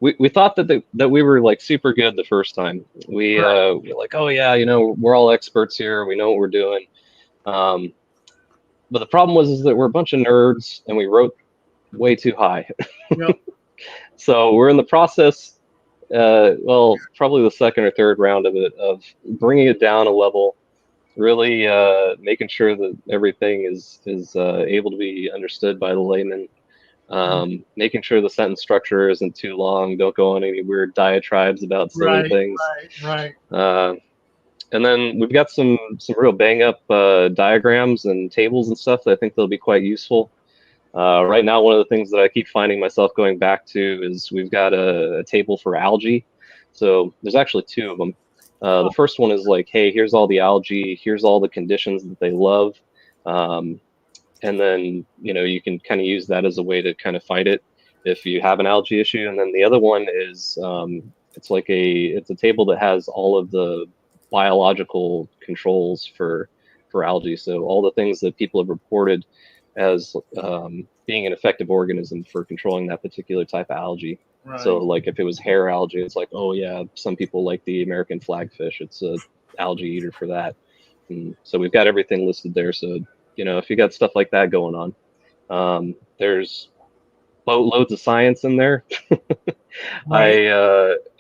We thought that we were like super good the first time. We were like, oh yeah, we're all experts here. We know what we're doing. But the problem is that we're a bunch of nerds and we wrote way too high. Yep. So we're in the process. Probably the second or third round of it, of bringing it down a level, really making sure that everything is able to be understood by the layman. Making sure the sentence structure isn't too long. Don't go on any weird diatribes about silly things. Right. And then we've got some real bang up diagrams and tables and stuff that I think they'll be quite useful. Right now, one of the things that I keep finding myself going back to is we've got a table for algae. So there's actually 2 of them. The first one is like, hey, here's all the algae, here's all the conditions that they love. And then, you can kind of use that as a way to kind of fight it if you have an algae issue. And then the other one is, it's a table that has all of the biological controls for algae. So all the things that people have reported as being an effective organism for controlling that particular type of algae. Right. So like if it was hair algae, it's like, oh yeah, some people like the American flagfish. It's a algae eater for that. And so we've got everything listed there. So, if you got stuff like that going on, there's boatloads of science in there. Right.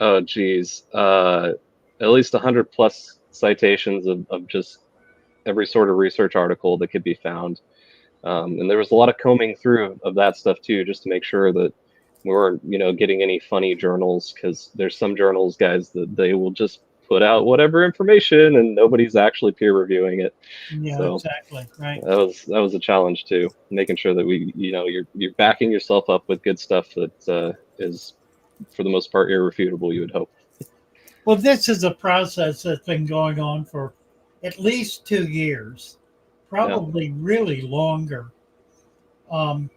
Oh geez, at least 100 plus citations of just every sort of research article that could be found. And there was a lot of combing through of that stuff too, just to make sure that we weren't, getting any funny journals, because there's some journals, guys, that they will just put out whatever information and nobody's actually peer reviewing it. Yeah, So exactly. Right. that was a challenge too, making sure that you're backing yourself up with good stuff that is for the most part irrefutable, you would hope. Well, this is a process that's been going on for at least 2 years, probably really longer. And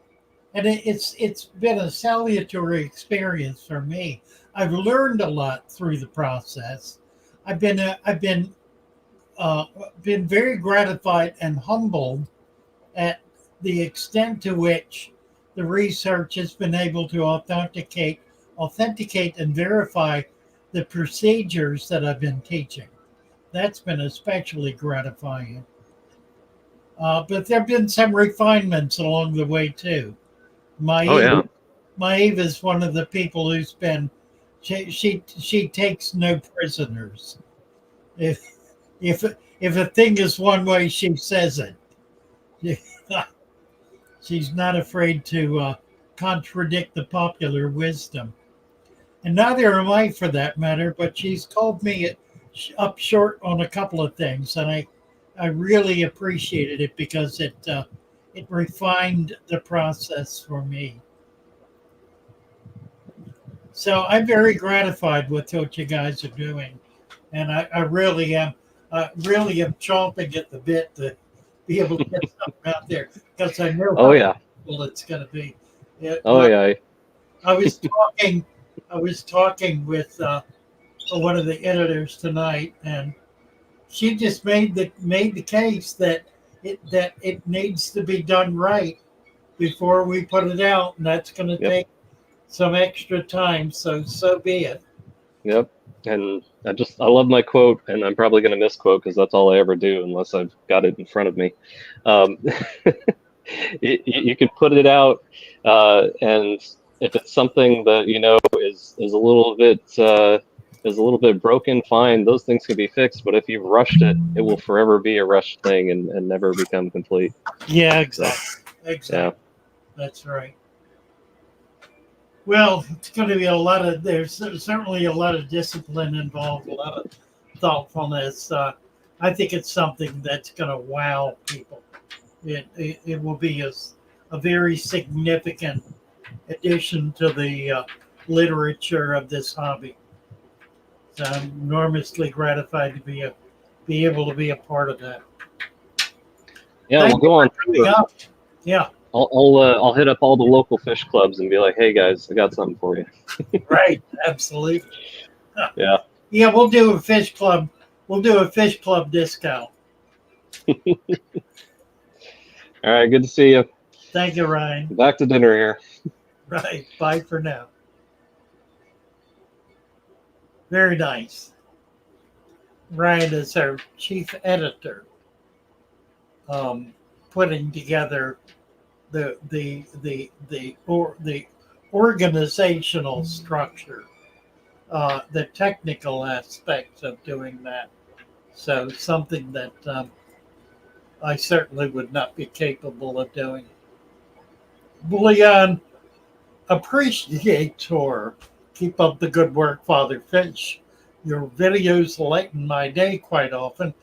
it's been a salutary experience for me. I've learned a lot through the process. I've been very gratified and humbled at the extent to which the research has been able to authenticate and verify the procedures that I've been teaching. That's been especially gratifying. But there have been some refinements along the way too. Maeve is one of the people who's been. She takes no prisoners. If a thing is one way, she says it. She's not afraid to contradict the popular wisdom, and neither am I, for that matter. But she's called me up short on a couple of things, and I really appreciated it because it refined the process for me. So I'm very gratified with what you guys are doing, and I really am. Really am chomping at the bit to be able to get something out there, because I know how helpful it's going to be. I was talking with one of the editors tonight, and she just made the case that it needs to be done right before we put it out, and that's going to take some extra time. So be it. Yep. And I love my quote, and I'm probably going to misquote because that's all I ever do unless I've got it in front of me. You can put it out, and if it's something that is a little bit broken, fine, those things can be fixed. But if you've rushed it, it will forever be a rushed thing and never become complete. Yeah, exactly. So, exactly. Yeah. That's right. Well, it's going to be there's certainly a lot of discipline involved, a lot of thoughtfulness. I think it's something that's going to wow people. It will be a very significant addition to the literature of this hobby. So I'm enormously gratified to be able to be a part of that. Yeah, we'll go on. Yeah. I'll hit up all the local fish clubs and be like, hey guys, I got something for you. Right, absolutely. Yeah. Yeah, we'll do a fish club. We'll do a fish club discount. All right, good to see you. Thank you, Ryan. Back to dinner here. Right. Bye for now. Very nice. Ryan is our chief editor, putting together the organizational structure, the technical aspects of doing that. So something that I certainly would not be capable of doing. Bullion appreciator. Keep up the good work, Father Fish. Your videos lighten my day quite often.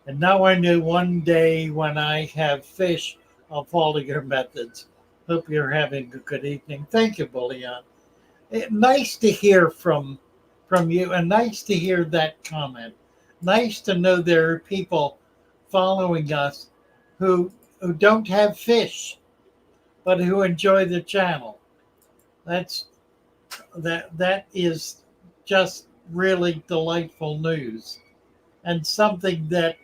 And now I knew one day when I have fish, I'll follow your methods. Hope you're having a good evening. Thank you, Bullion. Nice to hear from you, and nice to hear that comment. nice to know there are people following us who don't have fish, but who enjoy the channel. That's that is just really delightful news, and something that,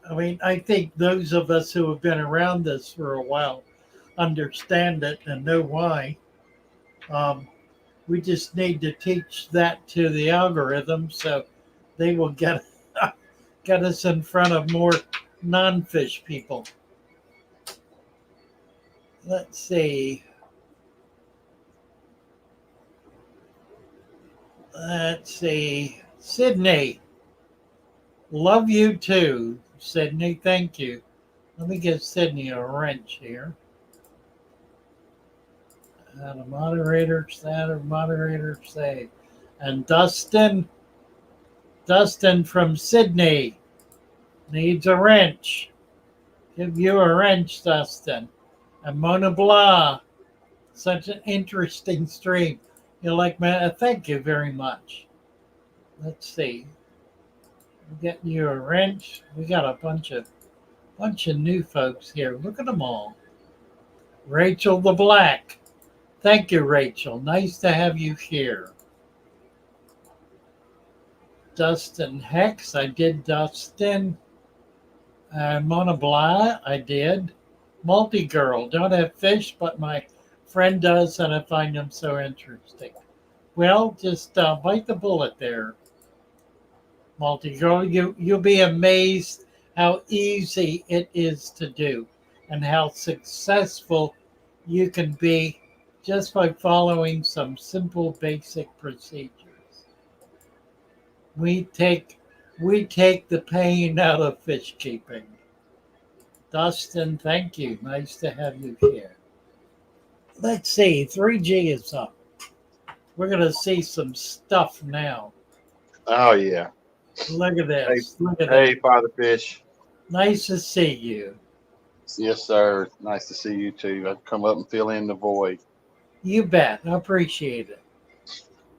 I mean, I think those of us who have been around this for a while understand it and know why. Um, we just need to teach that to the algorithm so they will get us in front of more non-fish people. Let's see. Let's see. Sydney, love you too. Sydney, thank you. Let me give Sydney a wrench here. And a moderator, say. And Dustin from Sydney needs a wrench. Give you a wrench, Dustin. And Mona Blah, such an interesting stream. You like my, thank you very much. Let's see. I'm getting you a wrench. We got a bunch of new folks here. Look at them all. Rachel the Black. Thank you, Rachel. Nice to have you here. Dustin Hex. I did Dustin. Mona Blah. I did. Multi-girl. Don't have fish, but my friend does, and I find them so interesting. Well, just bite the bullet there, multi-girl. You'll be amazed how easy it is to do and how successful you can be just by following some simple basic procedures. We take the pain out of fish keeping. Dustin, thank you. Nice to have you here. Let's see, 3G is up. We're going to see some stuff now. Oh, yeah. Look at this. Look at Hey, that. Father Fish. Nice to see you. Yes, sir. Nice to see you, too. I've come up and fill in the void. You bet. I appreciate it.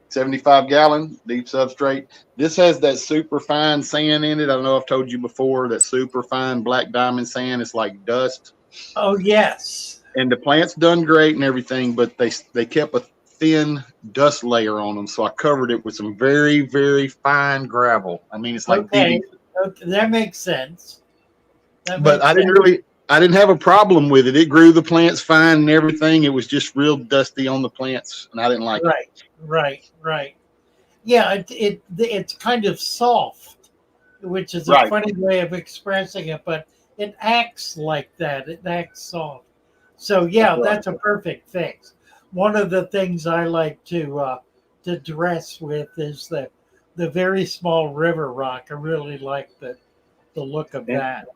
75-gallon deep substrate. This has that super fine sand in it. I don't know if I've told you before, that super fine black diamond sand. It's like dust. Oh, yes. And the plant's done great and everything, but they kept a thin dust layer on them. So I covered it with some very, very fine gravel. I mean, it's like Okay. BB. Okay. That makes sense. But I didn't have a problem with it. It grew the plants fine and everything. It was just real dusty on the plants, and I didn't like it. Right. Yeah, it's kind of soft, which is a Right. funny way of expressing it, but it acts like that. It acts soft. So yeah, that's a perfect fix. One of the things I like to dress with is the very small river rock. I really like the look of that.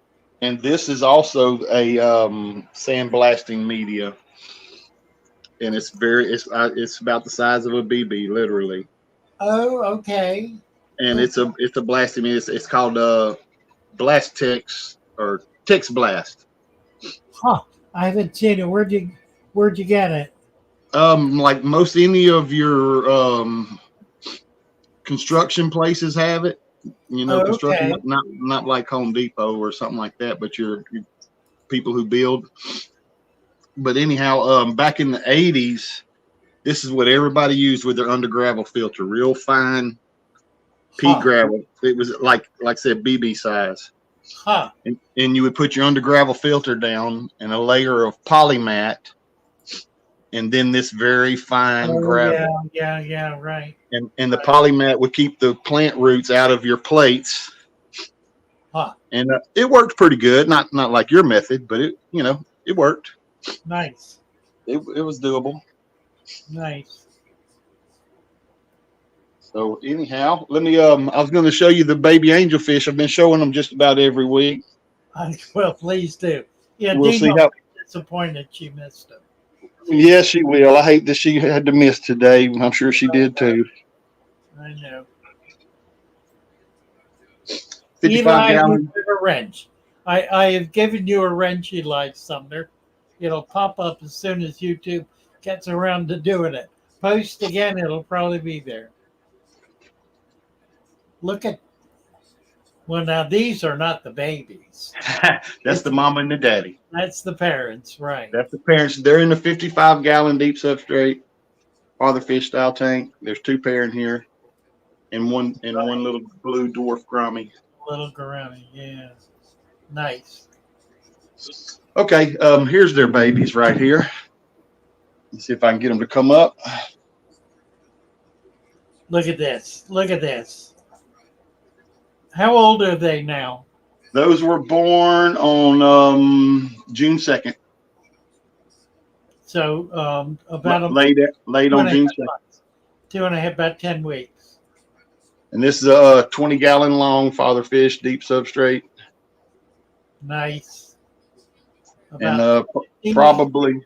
And this is also a sandblasting media, and it's about the size of a BB, literally. Oh, okay. And it's a blasting media. It's called Blast Tex or Tex Blast. Huh. I haven't seen it. Where'd you get it? Like most any of your construction places have it. You know, construction, not like Home Depot or something like that, but your people who build. But anyhow, back in the 80s, this is what everybody used with their under gravel filter, real fine pea gravel. It was like I said, BB size. Huh. And you would put your under gravel filter down and a layer of polymat, and then this very fine gravel. Yeah, right. And the polymat would keep the plant roots out of your plates. Huh. And it worked pretty good. Not like your method, but it worked. Nice. It was doable. Nice. So anyhow, let me. I was going to show you the baby angelfish. I've been showing them just about every week. Well, please do. Yeah, we'll Dina was disappointed she missed it. Yes, she will. I hate that she had to miss today. I'm sure she did too. I know. 55 Eli, gallon. you have a wrench. I have given you a wrench, Eli Sumner. It'll pop up as soon as YouTube gets around to doing it. Post again, it'll probably be there. Look at, well, now these are not the babies. That's the mama and the daddy. That's the parents, right? That's the parents. They're in the 55-gallon deep substrate Father Fish style tank. There's 2 pair in here, and one little blue dwarf grommy. Little gourami, yeah. Nice. Okay, here's their babies right here. Let's see if I can get them to come up. Look at this. Look at this. How old are they now? Those were born on June 2nd. So about late on June 2nd. 2.5, about 10 weeks. And this is a 20-gallon long Father Fish deep substrate. Nice. And probably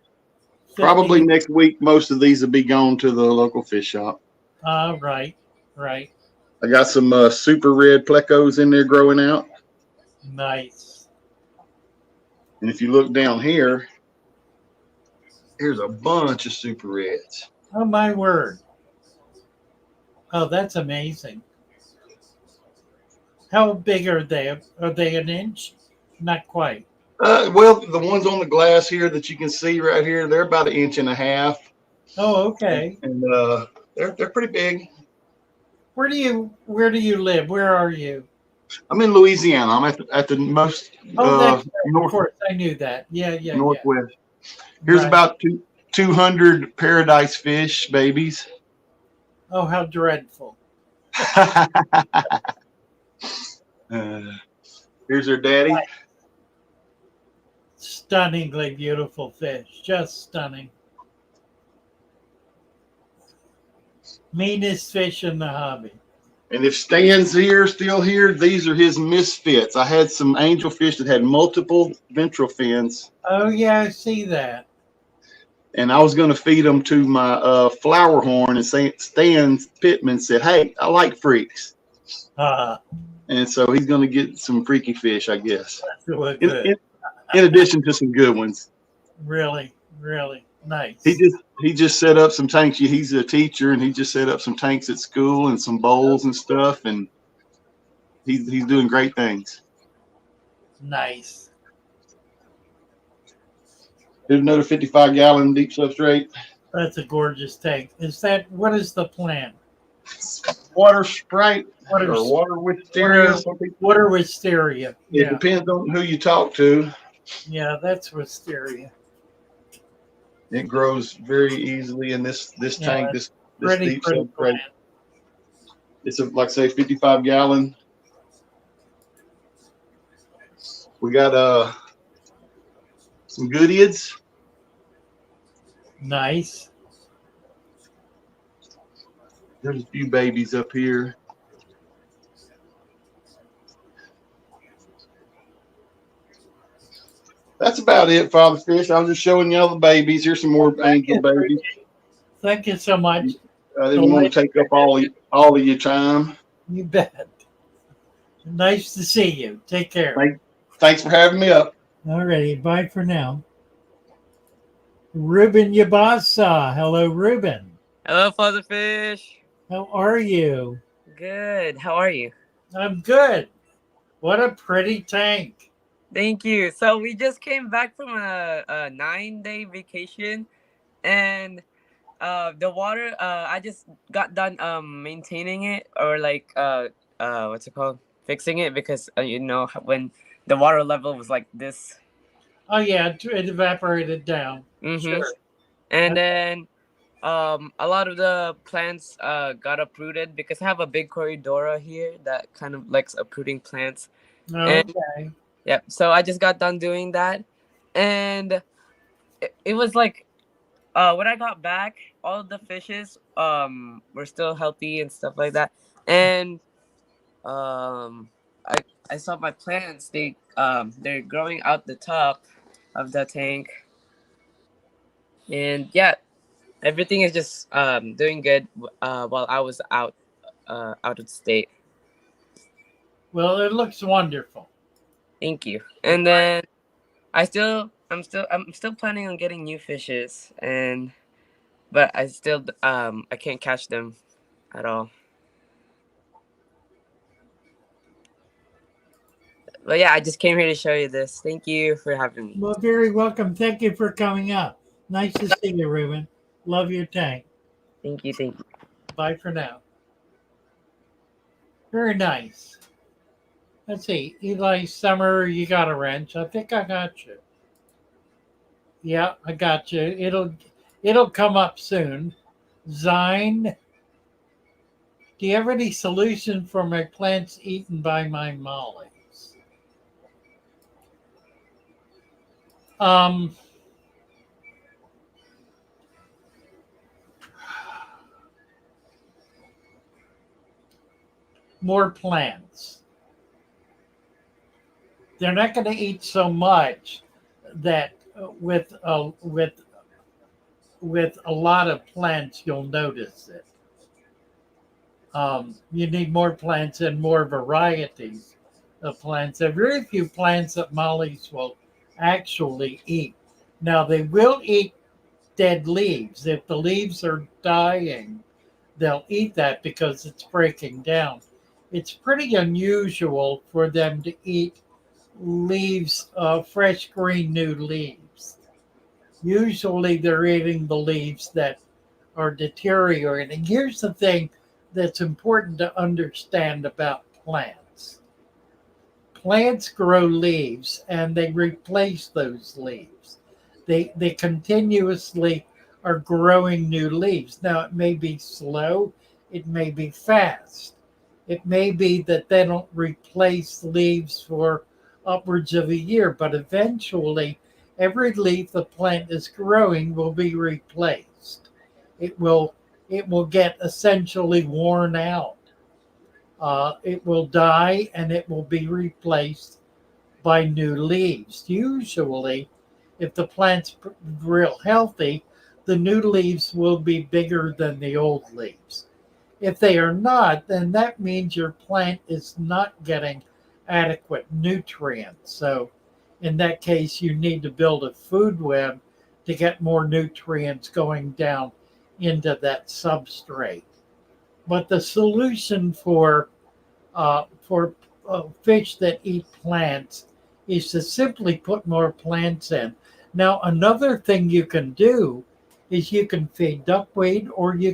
next week, most of these will be gone to the local fish shop. Right. I got some super red plecos in there growing out. Nice. And if you look down here, here's a bunch of super reds. Oh, my word. Oh, that's amazing. How big are they? Are they an inch? Not quite. Well, the ones on the glass here that you can see right here, they're about 1.5 inches. Oh, okay. And they're pretty big. Where do you live? Where are you? I'm in Louisiana. I'm at the most that's right. Of course, I knew that. Yeah. northwest. Here's Right. about 200 paradise fish babies. Oh, how dreadful. Here's their daddy. Right. Stunningly beautiful fish. Just stunning. Meanest fish in the hobby. And if Stan's still here, these are his misfits. I had some angelfish that had multiple ventral fins. Oh, yeah, I see that. And I was going to feed them to my flower horn, and Stan Pittman said, "Hey, I like freaks." And so he's going to get some freaky fish, I guess. Good. In addition to some good ones. Really nice. He just set up some tanks. He's a teacher, and he just set up some tanks at school and some bowls and stuff, and he's doing great things. Nice. There's another 55-gallon deep substrate. That's a gorgeous tank. What is the plant? Water Sprite or water wisteria. Water wisteria. It depends on who you talk to. Yeah, that's wisteria. It grows very easily in this tank, this deep substrate. It's like I say, 55-gallon. We got some goodies. Nice. There's a few babies up here. That's about it, Father Fish. I was just showing y'all the babies. Here's some more angel babies. Thank you so much. I didn't want to take up all of your time. You bet. Nice to see you. Take care. Thanks for having me up. All righty. Bye for now. Ruben Yabasa. Hello, Ruben. Hello, Father Fish. How are you? Good. How are you? I'm good. What a pretty tank. Thank you. So we just came back from a 9-day vacation, and the water, I just got done maintaining it, or like what's it called, fixing it, because when the water level was like this. Oh yeah, it evaporated down. Sure. And then a lot of the plants got uprooted, because I have a big Corridora here that kind of likes uprooting plants. Okay. Yeah, so I just got done doing that, and it was like when I got back, all of the fishes were still healthy and stuff like that, and I saw my plants, they're growing out the top of the tank, and yeah, everything is just doing good while I was out of state. Well, it looks wonderful. Thank you. And then I'm still planning on getting new fishes, but I can't catch them at all. Well, yeah, I just came here to show you this. Thank you for having me. Well, very welcome. Thank you for coming up. Nice to see you, Ruben. Love your tank. Thank you. Thank you. Bye for now. Very nice. Let's see. Eli Summer, you got a wrench. I think I got you. Yeah, I got you. It'll come up soon. Zine, do you have any solution for my plants eaten by my mollies? More plants. They're not going to eat so much that with a lot of plants you'll notice it. You need more plants and more varieties of plants. There are very few plants that mollies will actually eat. Now they will eat dead leaves. If the leaves are dying, they'll eat that because it's breaking down. It's pretty unusual for them to eat leaves, fresh green new leaves. Usually they're eating the leaves that are deteriorating. Here's the thing that's important to understand about plants. Plants grow leaves and they replace those leaves. They continuously are growing new leaves. Now it may be slow, it may be fast. It may be that they don't replace leaves for upwards of a year, but eventually every leaf the plant is growing will be replaced. It will get essentially worn out. It will die and it will be replaced by new leaves. Usually, if the plant's real healthy, the new leaves will be bigger than the old leaves. If they are not, then that means your plant is not getting adequate nutrients. So, in that case, you need to build a food web to get more nutrients going down into that substrate. But the solution for fish that eat plants is to simply put more plants in. Now, another thing you can do is you can feed duckweed or you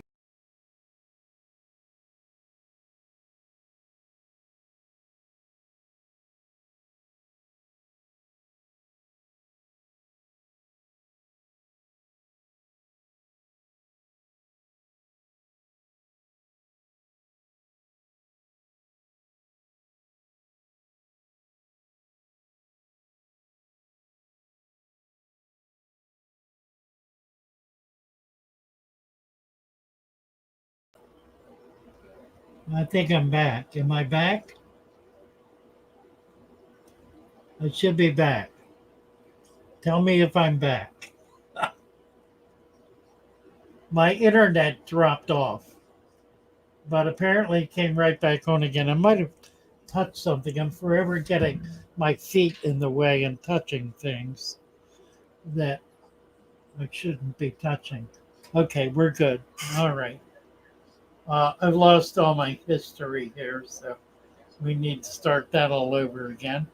I think I'm back. Am I back? I should be back. Tell me if I'm back. My internet dropped off, but apparently it came right back on again. I might have touched something. I'm forever getting my feet in the way and touching things that I shouldn't be touching. Okay, we're good. All right. I've lost all my history here, so we need to start that all over again.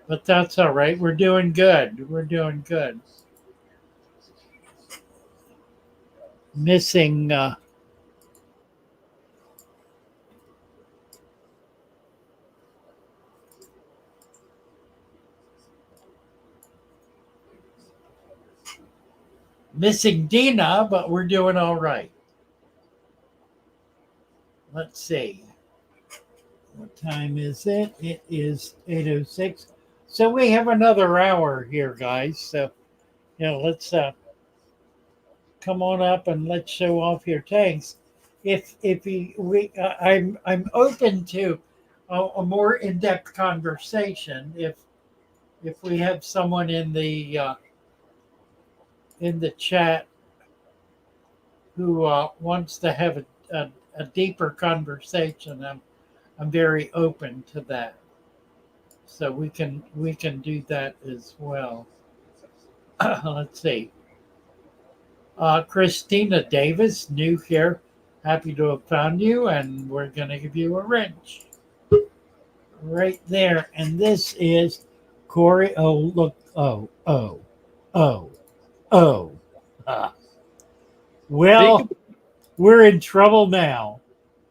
But that's all right. We're doing good. We're doing good. Missing missing Dina, but we're doing all right. Let's see. What time is it? It is 8:06. So we have another hour here, guys. So, let's come on up and let's show off your tanks. If I'm open to a more in-depth conversation if we have someone in the chat who wants to have a deeper conversation. I'm very open to that. So we can do that as well. Let's see. Christina Davis, new here. Happy to have found you, and we're going to give you a wrench. right there. And this is Corey. Oh, look. Oh. Ah. Well, we're in trouble now.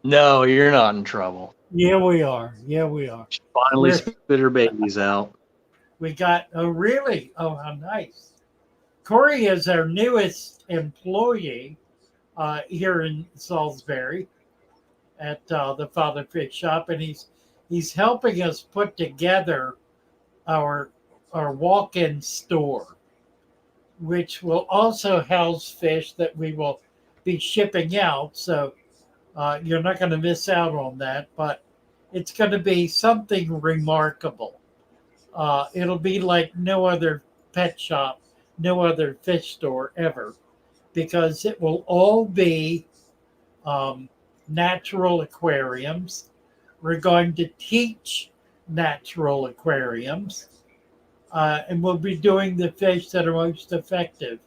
No, you're not in trouble. Yeah, we are. Yeah, we are. She finally We're, spit her babies out. we got, oh, really? Oh, how nice. Corey is our newest employee here in Salisbury at the Father Fish shop, and he's helping us put together our walk-in store, which will also house fish that we will be shipping out. So you're not going to miss out on that, but it's going to be something remarkable. It'll be like no other pet shop, no other fish store ever, because it will all be um, natural aquariums. We're going to teach natural aquariums, and we'll be doing the fish that are most effective.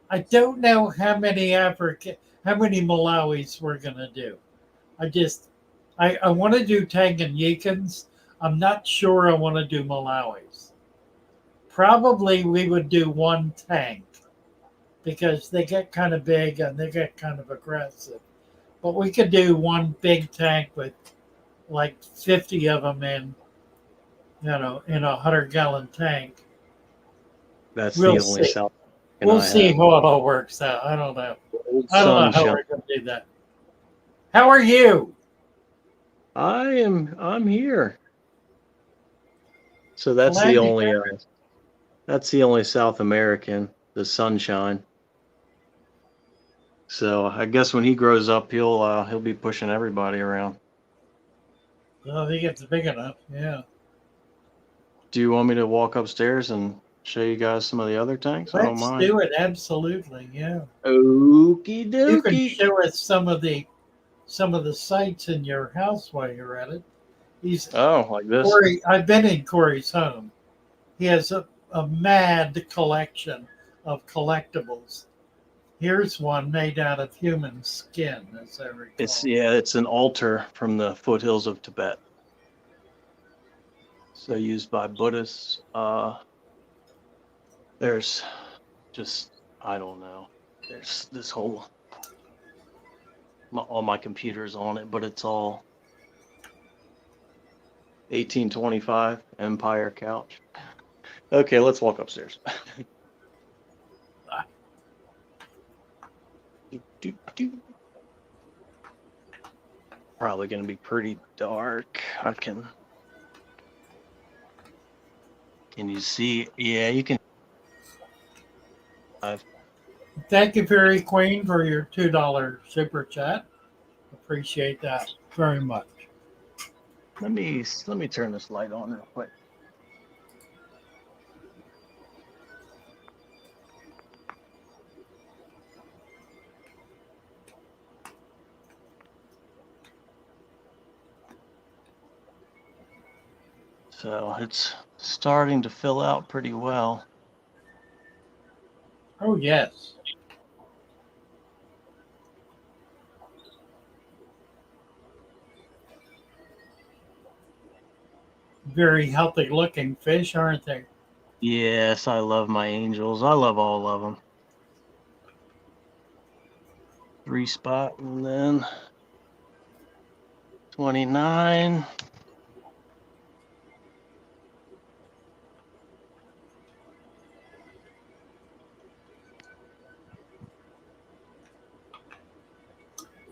I don't know how many Malawis we're gonna do. I want to do Tanganyikans. I'm not sure I want to do Malawis. Probably we would do one tank because they get kind of big and they get kind of aggressive. But we could do one big tank with like 50 of them in a 100-gallon tank. That's We'll the only see. South. We'll see how it all works out. I don't know. I don't know how we're going to do that. How are you? I'm here. So that's Glad the to only hear it. that's the only South American, the sunshine. So I guess when he grows up, he'll be pushing everybody around. Oh, he gets big enough. Yeah. Do you want me to walk upstairs and show you guys some of the other tanks? I don't Let's mind. do it. Absolutely. Yeah. Okie You can dokie. show us some of the sights in your house while you're at it. Like this. Corey. I've been in Corey's home. He has a mad collection of collectibles. Here's one made out of human skin, as I recall. It's an altar from the foothills of Tibet. So used by Buddhists. There's just, I don't know. There's this whole, all my computers on it, but it's all 1825 Empire couch. Okay, let's walk upstairs. Probably going to be pretty dark. Can you see? Yeah, you can. Thank you, Fairy Queen, for your $2 super chat. Appreciate that very much. Let me turn this light on real quick. So it's starting to fill out pretty well. Oh, yes. Very healthy looking fish, aren't they? Yes, I love my angels. I love all of them. 3 spot and then 29.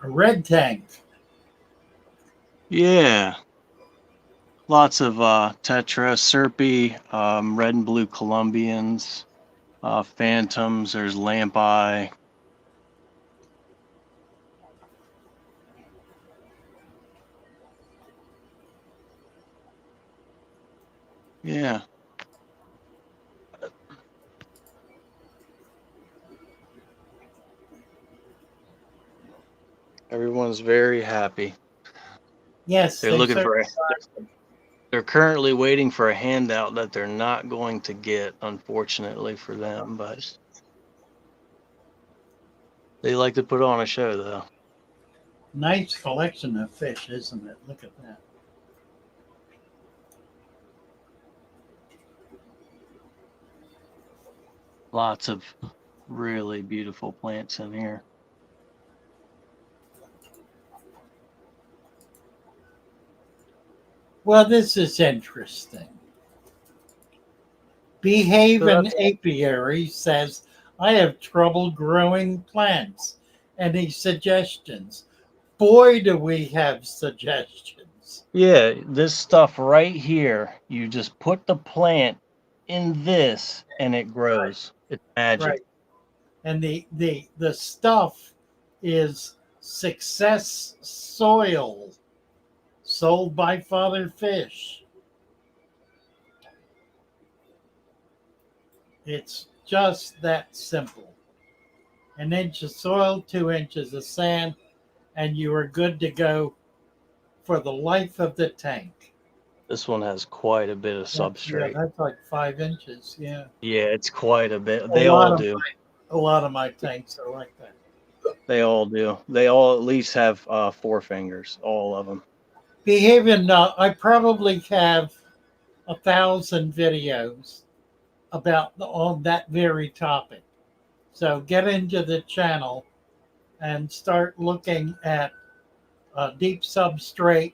A red tank. Yeah. Lots of tetra, serpy, red and blue Columbians, phantoms. There's lamp eye. Yeah. Everyone's very happy. Yes, They're looking for They're currently waiting for a handout that they're not going to get, unfortunately for them, but they like to put on a show, though. Nice collection of fish, isn't it? Look at that. Lots of really beautiful plants in here. Well, this is interesting. Behave So an that's Apiary says, I have trouble growing plants. Any suggestions? Boy, do we have suggestions. yeah, this stuff right here. You just put the plant in this and it grows. It's magic. Right. And the stuff is Success Soil, sold by Father Fish. It's just that simple. An inch of soil, 2 inches of sand, and you are good to go for the life of the tank. This one has quite a bit of Yeah, substrate. that's like 5 inches. Yeah. Yeah, it's quite a bit. A They lot all of do. a lot of my tanks are like that. They all do. They all at least have 4 fingers, all of them. Behaving, I probably have 1,000 videos on that very topic. So get into the channel and start looking at deep substrate,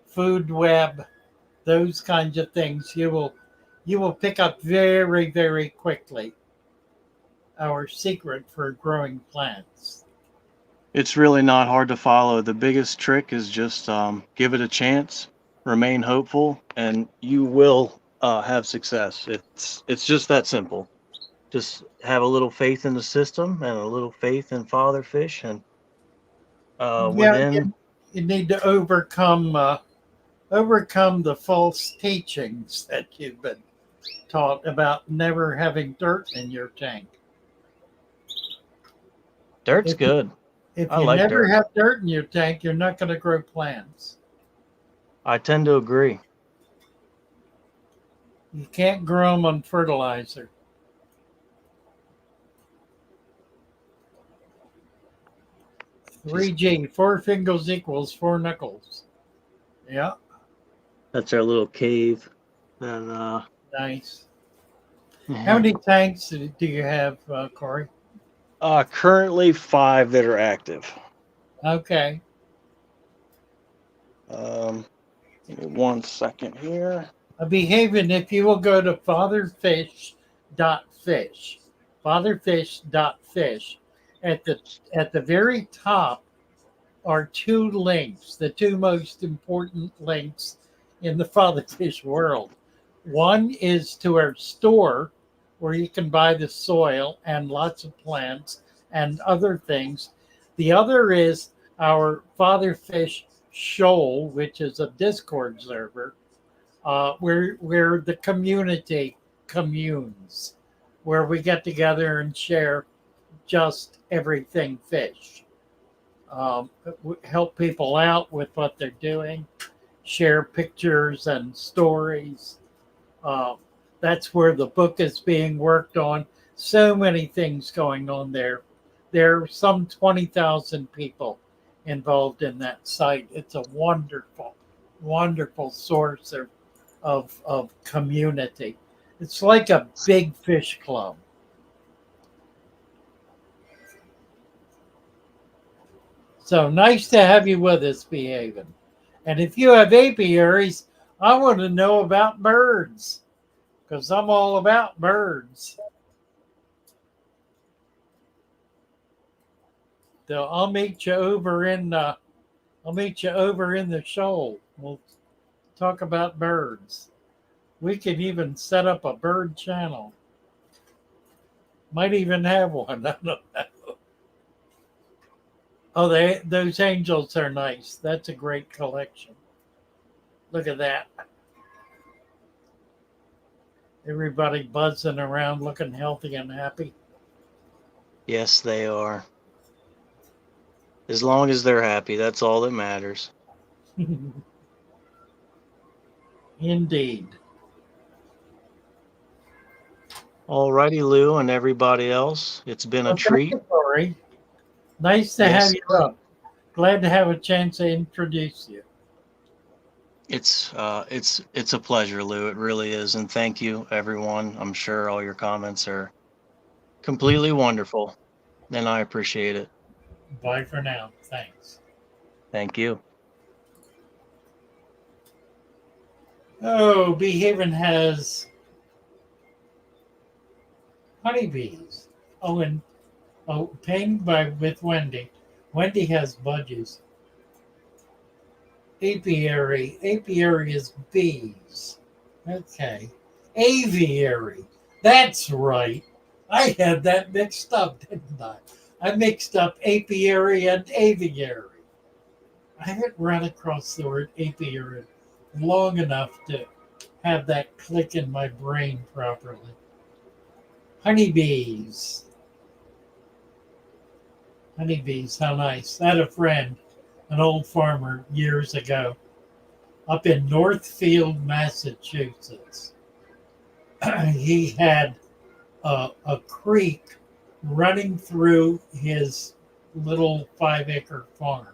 food web, those kinds of things. You will pick up very, very quickly our secret for growing plants. It's really not hard to follow. The biggest trick is just give it a chance, remain hopeful, and you will have success. It's just that simple. Just have a little faith in the system and a little faith in Father Fish, and Yeah, within you need to overcome the false teachings that you've been taught about never having dirt in your tank. dirt's good. If I you like never dirt. have dirt in your tank, you're not going to grow plants. I tend to agree. You can't grow them on fertilizer. Just 3G, 4 fingers equals 4 knuckles. Yeah, that's our little cave. And nice. How many tanks do you have, Corey? currently 5 that are active. Okay. Give me 1 second here. Behaving, if you will go to fatherfish.fish, fatherfish.fish, at the very top are 2 links, the 2 most important links in the Father Fish world. One is to our store where you can buy the soil and lots of plants and other things. The other is our Father Fish Shoal, which is a Discord server, where the community communes, where we get together and share just everything fish. Help people out with what they're doing, share pictures and stories. That's where the book is being worked on. So many things going on there. There are some 20,000 people involved in that site. It's a wonderful, wonderful source of community. It's like a big fish club. So nice to have you with us, Behaving. And if you have apiaries, I want to know about birds because I'm all about birds. So I'll meet you over in the shoal. We'll talk about birds. We can even set up a bird channel. Might even have one. I don't know. Oh, those angels are nice. That's a great collection. Look at that. Everybody buzzing around looking healthy and happy. Yes, they are. As long as they're happy, that's all that matters. Indeed. Alrighty, Lou, and everybody else. It's been a treat. Thank you, Corey. Nice to have you up. Glad to have a chance to introduce you. It's a pleasure, Lou. It really is, and thank you, everyone. I'm sure all your comments are completely wonderful, and I appreciate it. Bye for now. Thanks. Thank you. Oh, Bee Haven has honeybees. Oh, and pinged by with Wendy. Wendy has budgies. Apiary. Apiary is bees. Okay. Aviary. That's right. I had that mixed up, didn't I? I mixed up apiary and aviary. I haven't run across the word apiary long enough to have that click in my brain properly. Honeybees. Honeybees, how nice. I had a friend, an old farmer years ago, up in Northfield, Massachusetts. He had a creek running through his little 5-acre farm.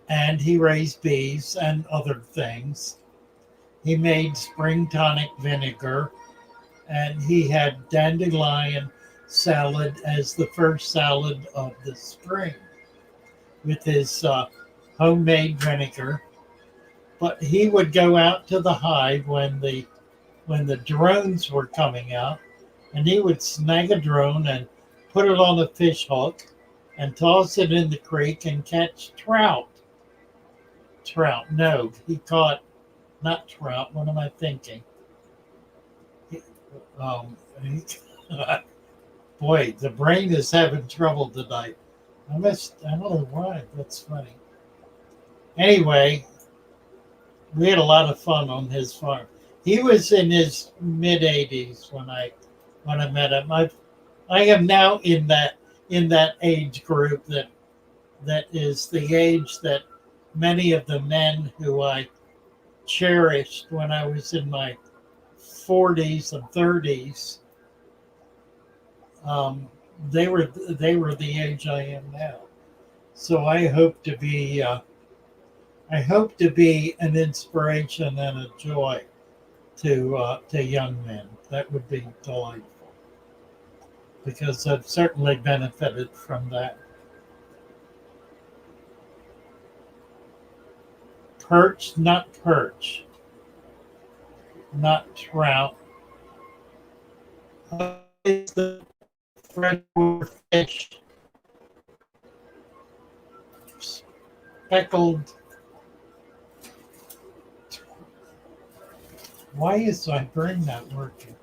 And he raised bees and other things. He made spring tonic vinegar, and he had dandelion salad as the first salad of the spring with his homemade vinegar. But he would go out to the hive when the drones were coming out, and he would snag a drone and put it on a fish hook and toss it in the creek and catch trout. No, he caught not trout. What am I thinking? Um, boy, the brain is having trouble tonight. I don't know why. That's funny. Anyway, we had a lot of fun on his farm. He was in his mid 80s when I met him. I am now in that age group that is the age that many of the men who I cherished when I was in my 40s and 30s. They were the age I am now. So I hope to be an inspiration and a joy to young men. That would be delightful, because I've certainly benefited from that. Perch, not trout. It's the freshwater fish. Speckled. Why is my brain not working?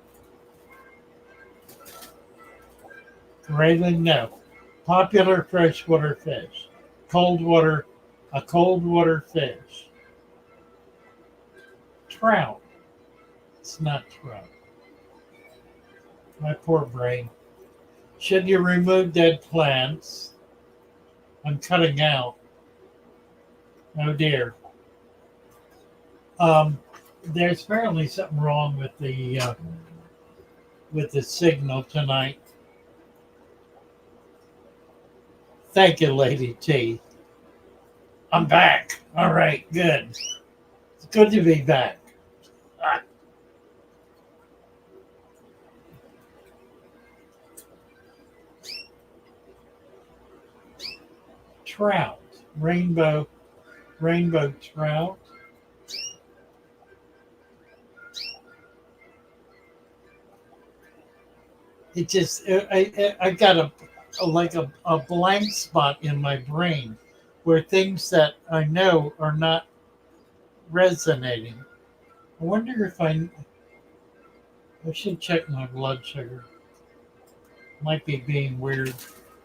Grayling, no. Popular freshwater fish. A cold water fish. Trout. It's not trout. My poor brain. Should you remove dead plants? I'm cutting out. Oh dear. There's apparently something wrong with the signal tonight. Thank you, Lady T. I'm back. All right, good. It's good to be back. Trout, rainbow trout. It just, I got a blank spot in my brain where things that I know are not resonating. I wonder if I should check my blood sugar. Might be being weird.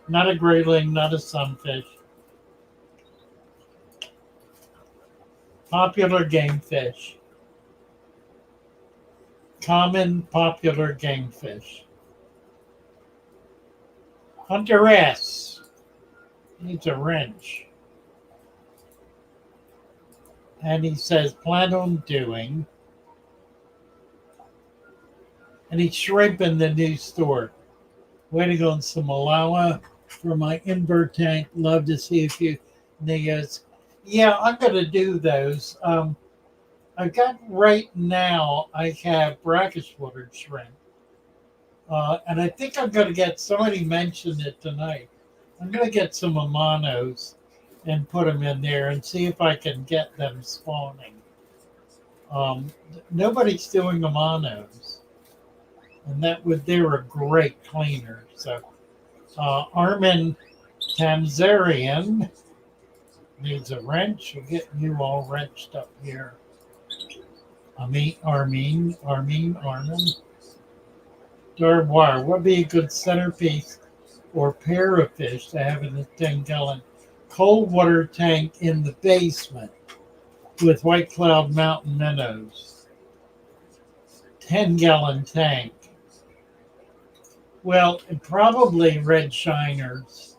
Not a grayling, not a sunfish. Popular game fish. Common popular game fish. Hunteress. Needs a wrench. And he says, plan on doing. And he's shrimping the new store. Waiting on some Malawa for my invert tank. Love to see a few Neos. Yeah, I'm going to do those. I've got right now, I have brackish water shrimp. And I think I'm going to get, somebody mentioned it tonight. I'm going to get some Amanos and put them in there and see if I can get them spawning. Nobody's doing Amanos. And they're a great cleaner. So Armin Tamzarian needs a wrench. We'll get you all wrenched up here. Armin. Darboire, what would be a good centerpiece or pair of fish to have in a 10-gallon cold water tank in the basement with White Cloud Mountain minnows? 10-gallon tank. Well, probably red shiners.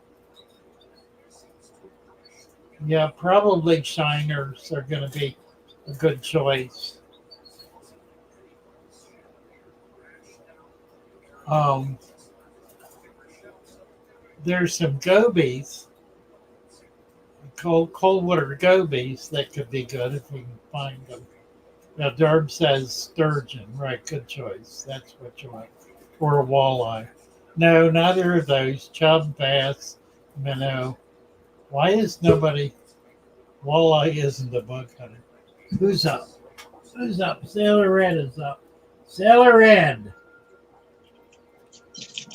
Yeah, probably shiners are going to be a good choice. There's some gobies, cold water gobies that could be good if we can find them. Now, Darb says sturgeon. Right, good choice. That's what you want. Or a walleye. No, neither of those. Chub, bass, minnow. Why is nobody... Walleye isn't a bug hunter. Who's up? Who's up? Sailor Red is up. Sailor Red.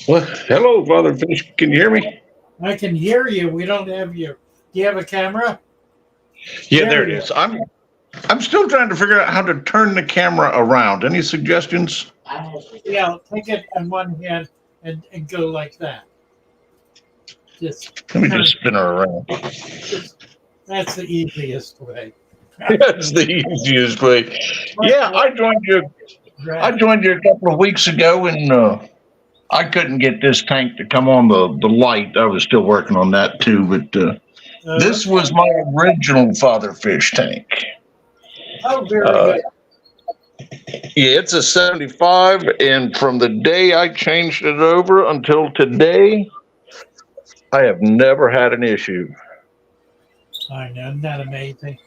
Well, hello, Father Fish. Can you hear me? I can hear you. We don't have you. Do you have a camera? Yeah, there it is. I'm still trying to figure out how to turn the camera around. Any suggestions? Yeah, take it in one hand and go like that. Let me just spin her around. That's the easiest way. That's the easiest way. Yeah, I joined you a couple of weeks ago, and I couldn't get this tank to come on the light. I was still working on that too, but this was my original Father Fish tank. Oh, very good. Yeah, it's a 75, and from the day I changed it over until today, I have never had an issue. I know, isn't that amazing?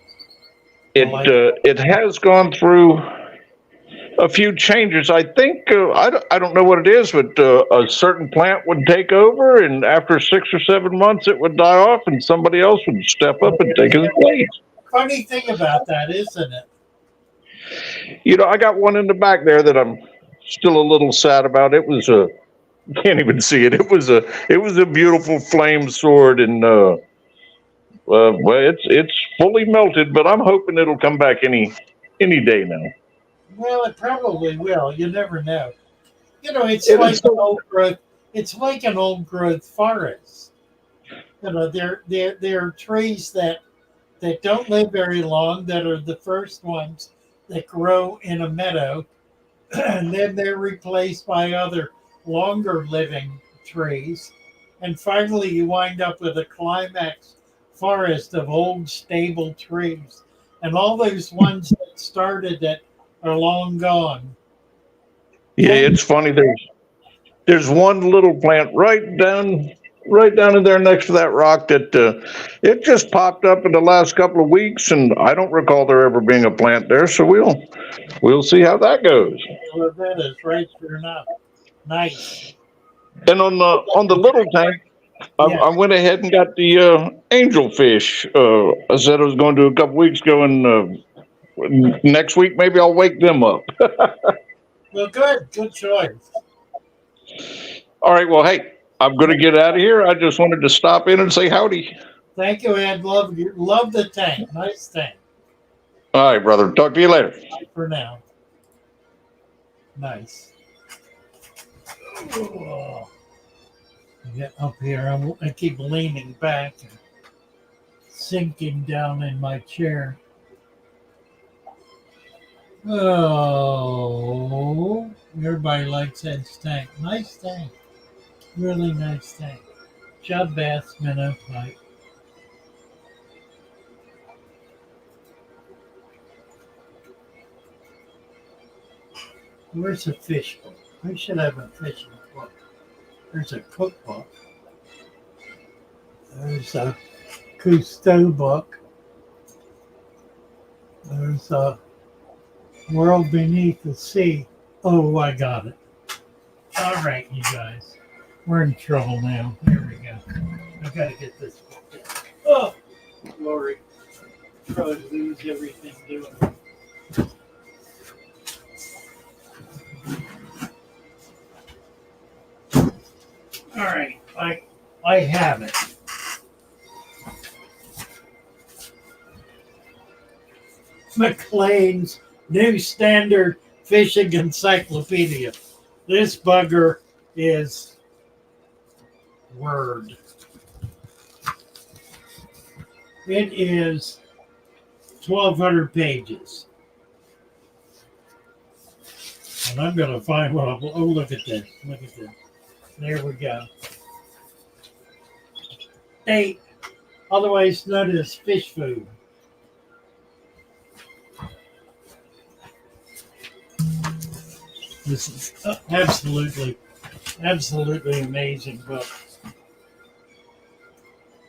It has gone through a few changes. I think I don't know what it is, but a certain plant would take over, and after 6 or 7 months, it would die off, and somebody else would step up and take its place. Funny thing about that, isn't it? You know, I got one in the back there that I'm still a little sad about. It was can't even see it. It was a beautiful flame sword, and well, it's fully melted, but I'm hoping it'll come back any day now. Well, it probably will. You never know. You know, it's like an old growth. It's like an old growth forest. You know, there are trees that don't live very long, that are the first ones that grow in a meadow, and then they're replaced by other longer living trees, and finally you wind up with a climax forest of old stable trees, and all those ones that started it are long gone. Yeah, it's funny. There's one little plant right down in there next to that rock that it just popped up in the last couple of weeks, and I don't recall there ever being a plant there. So we'll see how that goes. Well, that is right, sure enough. Nice. And on the little tank, I went ahead and got the angelfish. I said I was going to do a couple weeks ago, and next week maybe I'll wake them up. Well, good choice. All right, well, hey, I'm going to get out of here. I just wanted to stop in and say howdy. Thank you, Ed. Love the tank. Nice tank. All right, brother. Talk to you later. Bye for now. Nice. Oh. Get up here. I keep leaning back and sinking down in my chair. Oh, everybody likes Ed's tank. Nice tank. Really nice tank. Chub, bass, minnow, pike. Where's the fish book? I should have a fishing book. There's a cookbook. There's a Cousteau book. There's a world beneath the sea. Oh, I got it. All right, you guys. We're in trouble now. Here we go. I gotta get this book in. Oh, glory. Probably lose everything doing it. All right, I have it. McLean's New Standard Fishing Encyclopedia. This bugger is Word. It is 1,200 pages. And I'm going to find what I'm. Oh, look at this. Look at this. There we go. 8, otherwise known as fish food. This is absolutely amazing book.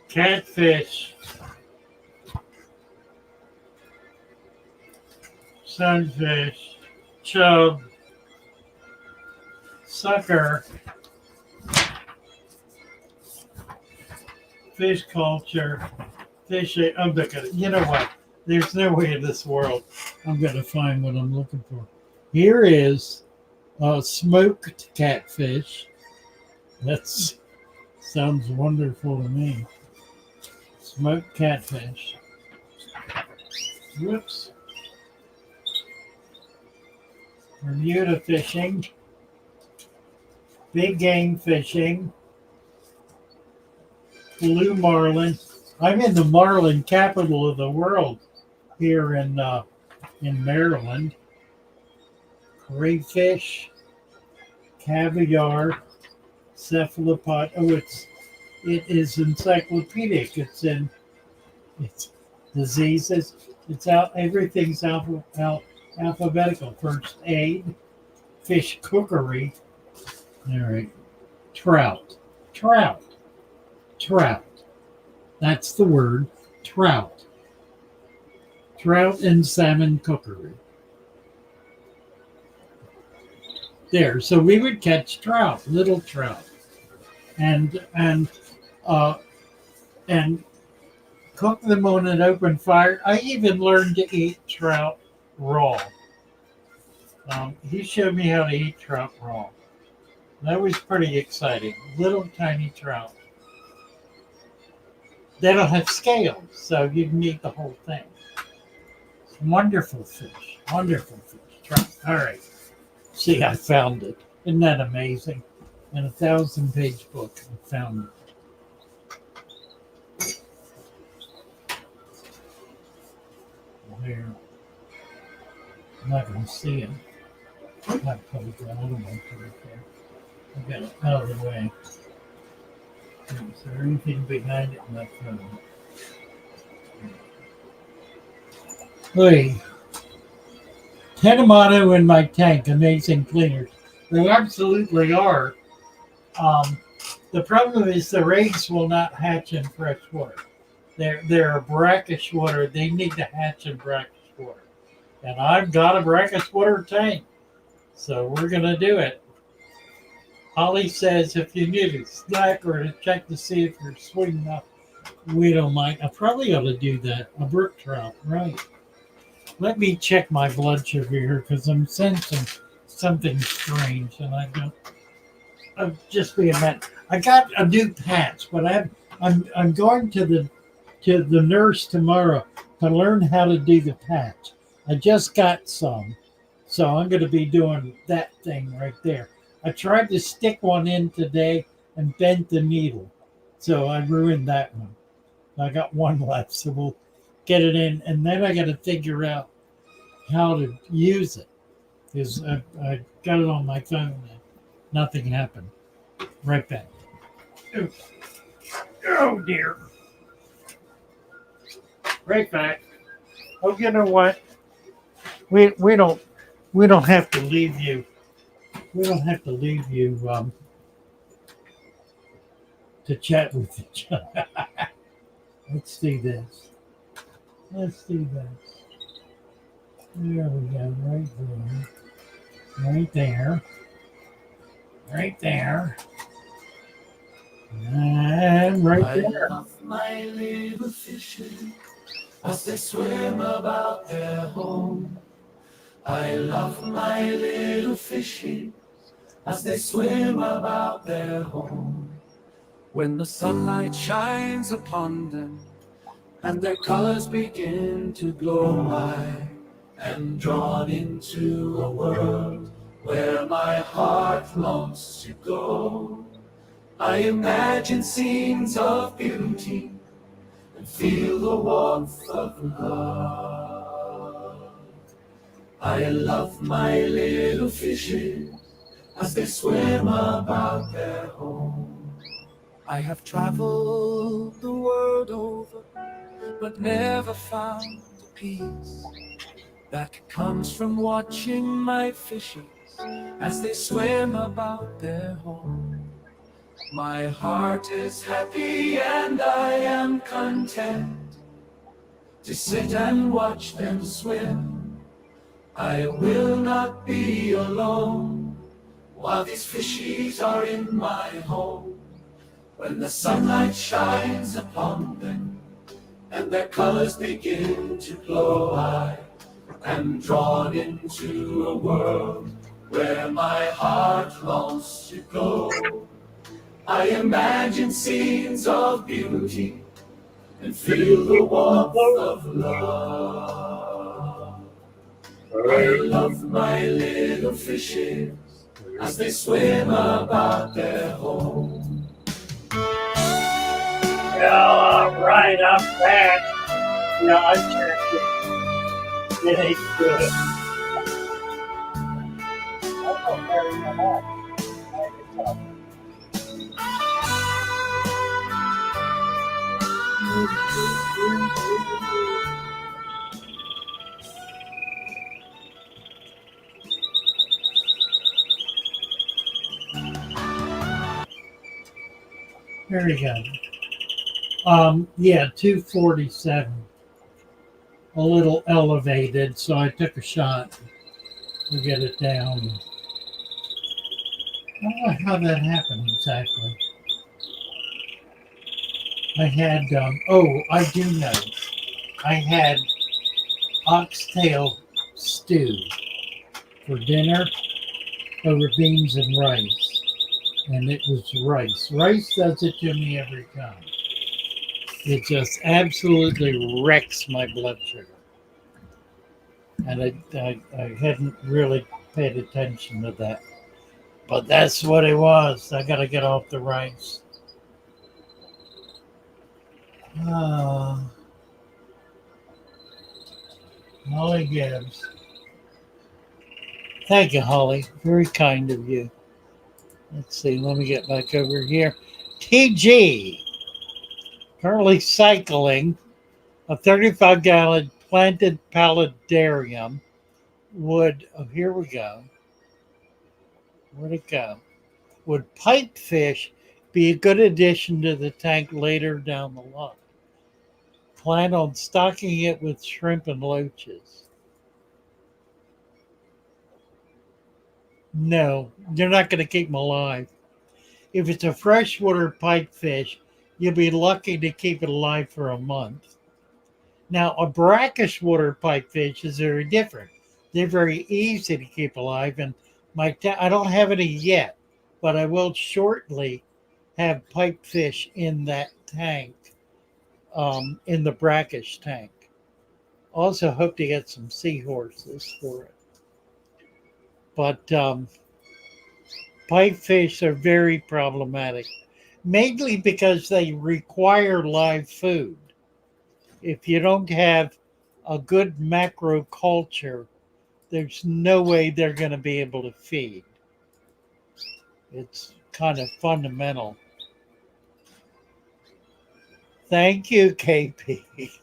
Catfish, sunfish, chub, sucker, fish culture, fishing. I'm not gonna. You know what? There's no way in this world I'm gonna find what I'm looking for. Here is smoked catfish. That sounds wonderful to me. Smoked catfish. Whoops. Bermuda fishing. Big game fishing. Blue marlin. I'm in the marlin capital of the world here in Maryland. Crayfish, caviar, cephalopod. Oh, it is encyclopedic. It's diseases. It's out. Everything's alphabetical. First aid, fish cookery. All right, trout. That's the word. Trout and salmon cookery. There, so we would catch trout, little trout, and cook them on an open fire. I even learned to eat trout raw. He showed me how to eat trout raw. That was pretty exciting. Little tiny trout. They don't have scales, so you can eat the whole thing. Wonderful fish. Wonderful fish. Trout. All right. See, I found it. Isn't that amazing? In a 1,000-page book, I found it. There. I'm not going to see it. I probably got a little one right there. I got it out of the way. Is there anything behind it in that phone? Hey, Tenamano in my tank, amazing cleaners. They absolutely are. The problem is the eggs will not hatch in fresh water. They're brackish water. They need to hatch in brackish water. And I've got a brackish water tank. So we're going to do it. Holly says if you need a snack or to check to see if you're swimming up, we don't mind. I probably ought to do that. A brook trout, right. Let me check my blood sugar here because I'm sensing something strange, and I don't. I'm just being mad. I got a new patch, but I'm going to the nurse tomorrow to learn how to do the patch. I just got some, so I'm going to be doing that thing right there. I tried to stick one in today and bent the needle, so I ruined that one. I got one left, so we'll get it in, and then I got to figure out how to use it because I got it on my phone and nothing happened. Right back. Oh dear. Right back. Oh, you know what? We don't have to leave you. We don't have to leave you to chat with each other. Let's do this. Let's do this. There we go, right there. Right there. Right there. And right I there. love my little fishes as they swim about their home. I love my little fishes as they swim about their home. When the sunlight shines upon them and their colors begin to glow, I am drawn into a world where my heart longs to go. I imagine scenes of beauty and feel the warmth of love. I love my little fishes as they swim about their home. I have traveled the world over, but never found the peace that comes from watching my fishes as they swim about their home. My heart is happy and I am content to sit and watch them swim. I will not be alone while these fishies are in my home. When the sunlight shines upon them and their colors begin to glow, I am drawn into a world where my heart longs to go. I imagine scenes of beauty and feel the warmth of love. I love my little fishes as they swim about their home. All right, I'm back. Yeah, I checked it. It ain't good. I'm very much. There we go. Yeah, 247. A little elevated, so I took a shot to get it down. I don't know how that happened exactly. I had, I do know. I had oxtail stew for dinner over beans and rice. And it was rice. Rice does it to me every time. It just absolutely wrecks my blood sugar. And I hadn't really paid attention to that. But that's what it was. I got to get off the rice. Holly Gibbs. Thank you, Holly. Very kind of you. Let's see. Let me get back over here. TG. Currently cycling a 35-gallon planted paludarium would, here we go. Where'd it go? Would pipefish be a good addition to the tank later down the line? Plan on stocking it with shrimp and loaches. No, you're not going to keep them alive. If it's a freshwater pipefish, you'll be lucky to keep it alive for a month. Now, a brackish water pipefish is very different. They're very easy to keep alive, and I don't have any yet, but I will shortly have pipefish in that tank, in the brackish tank. Also, hope to get some seahorses for it. But pipefish are very problematic, mainly because they require live food. If you don't have a good macro culture, there's no way they're going to be able to feed. It's kind of fundamental. Thank you, KP. If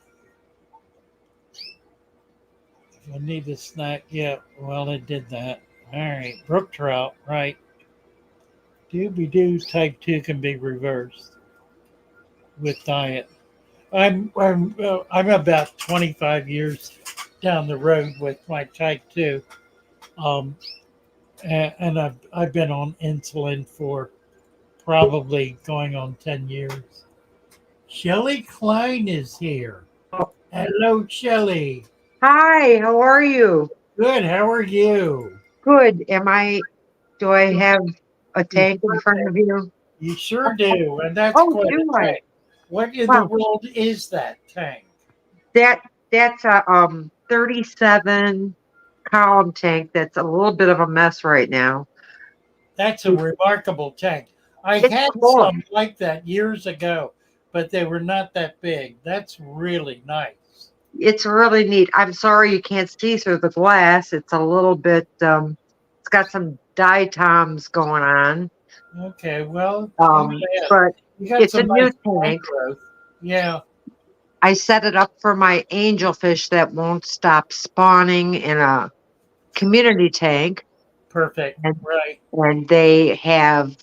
I need a snack, yeah, well, it did that. All right, brook trout, right. Doobie-doo type 2 can be reversed with diet. I'm about 25 years down the road with my type 2. And I've been on insulin for probably going on 10 years. Shelley Klein is here. Hello, Shelley. Hi, how are you? Good. How are you? Good. Do I have a You tank in front of you? You sure do. And that's Oh, quite do a I? tank. What in the Wow. world is that tank? That's a 37 column tank that's a little bit of a mess right now. That's a remarkable tank. I It's had cool. some like that years ago, but they were not that big. That's really nice. It's really neat. I'm sorry you can't see through the glass. It's a little bit it's got some diatoms going on. Okay, well, too bad. But You got it's a some new nice plant tank. growth. Yeah, I set it up for my angelfish that won't stop spawning in a community tank. perfect. And, Right. and they have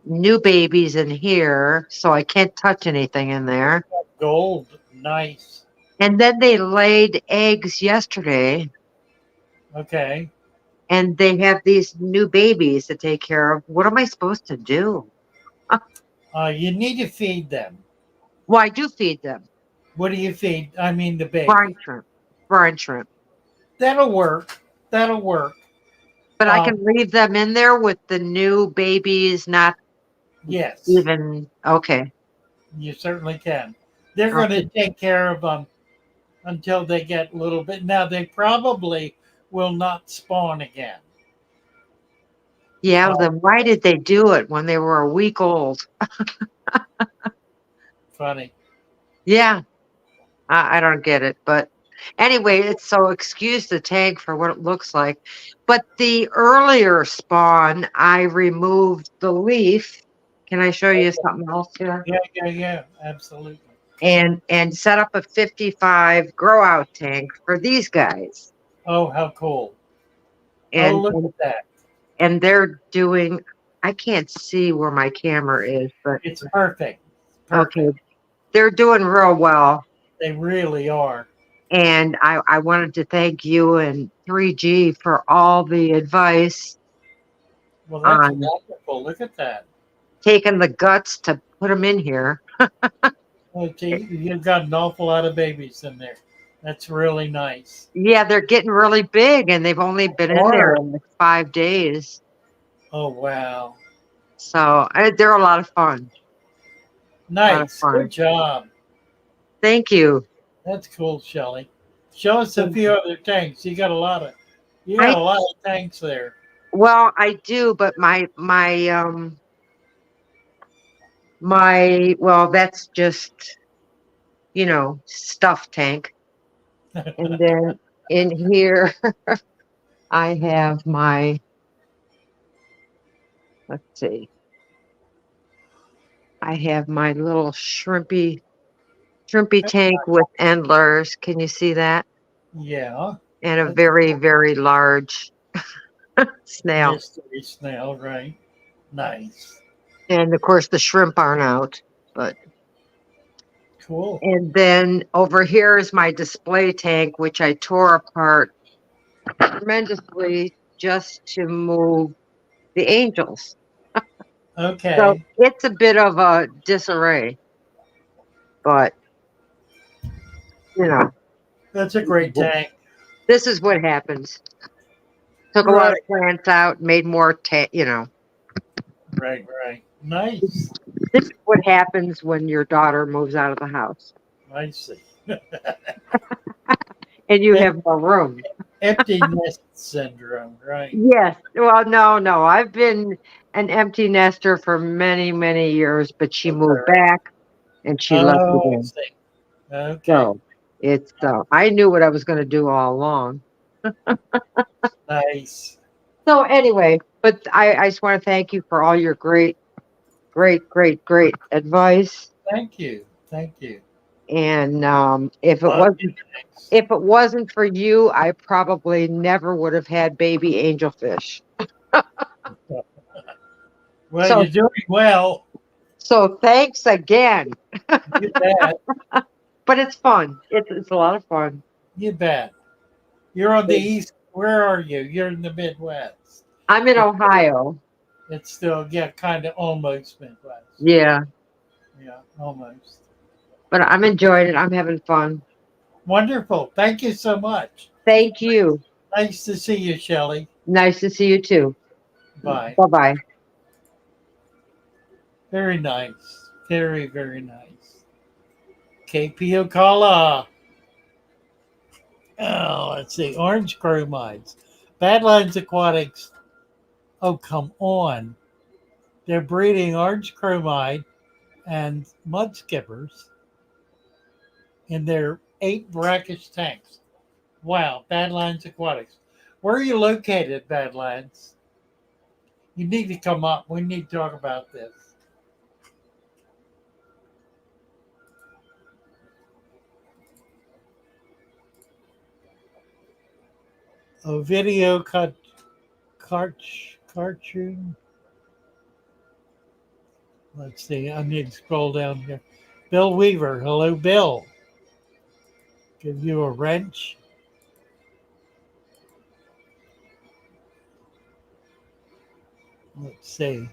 new babies in here, so I can't touch anything in there. Gold. Nice. And then they laid eggs yesterday, Okay. and they have these new babies to take care of. What am I supposed to do? You need to feed them. Well, I do feed them. What do you feed? I mean, the Brine baby. shrimp. Brine shrimp. That'll work. That'll work. But I can leave them in there with the new babies, not Yes. even. Okay. You certainly can. They're Okay. going to take care of them until they get a little bit. Now, they probably will not spawn again. Yeah, then why did they do it when they were a week old? Funny. Yeah, I don't get it. But anyway, it's so excuse the tank for what it looks like. But the earlier spawn, I removed the leaf. Can I show you something else here? Yeah, absolutely. And set up a 55 grow out tank for these guys. Oh, how cool. And, look at that. And they're doing, I can't see where my camera is, but it's perfect. Okay. They're doing real well. They really are. And I wanted to thank you and 3G for all the advice Well, that's on wonderful. Look at that. taking the guts to put them in here. Okay, you've got an awful lot of babies in there. That's really nice. Yeah, they're getting really big, and they've only been in there like 5 days. Oh, wow. So they're a lot of fun. Nice. Good job. Thank you. That's cool, Shelley. Show us a few other tanks. You got a lot of tanks there. Well, I do, but well, that's just, stuff tank. And then in here, I have my, let's see, I have my little shrimpy tank with endlers. Can you see that? Yeah. And a very, very large snail. Mystery snail, right. Nice. And of course, the shrimp aren't out, but. Cool. And then over here is my display tank, which I tore apart tremendously just to move the angels. Okay. So it's a bit of a disarray, but that's a great tank. This is what happens. Took a lot of plants out, made more Right. Nice. This is what happens when your daughter moves out of the house. I see. And you have more room. Empty nest syndrome, right? Yes. Well, no. I've been an empty nester for many, many years, but she moved back and she left again. Okay. So it's I knew what I was going to do all along. Nice. So anyway, but I just want to thank you for all your great advice. Thank you. And if it wasn't for you, I probably never would have had baby angelfish. Well, you're doing well. So thanks again. You bet. But it's fun. It's a lot of fun. You bet. You're on the east. Where are you? You're in the Midwest. I'm in Ohio. It's still, yeah, kind of almost Midwest. Yeah, Yeah, almost. but I'm enjoying it. I'm having fun. Wonderful. Thank you so much. Thank you. Nice to see you, Shelley. Nice to see you too. Bye. Bye bye. Very nice. Very, very nice. KP Ocala. Oh, let's see. Orange chromides. Badlands Aquatics. Oh, come on. They're breeding orange chromide and mud skippers in their 8 brackish tanks. Wow, Badlands Aquatics. Where are you located, Badlands? You need to come up. We need to talk about this. A video cartoon. Let's see. I need to scroll down here. Bill Weaver. Hello, Bill. Give you a wrench. Let's see.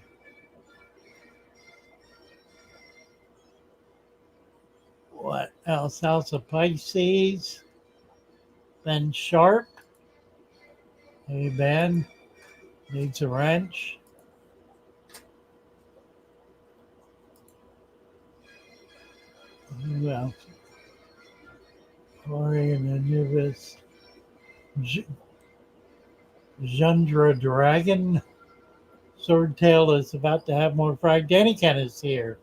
What else? House of Pisces. Ben Sharp. Hey, Ben. Needs a wrench. Who else? Aquarium and Anubis. Jundra Dragon. Swordtail is about to have more fried. Danny Ken is here.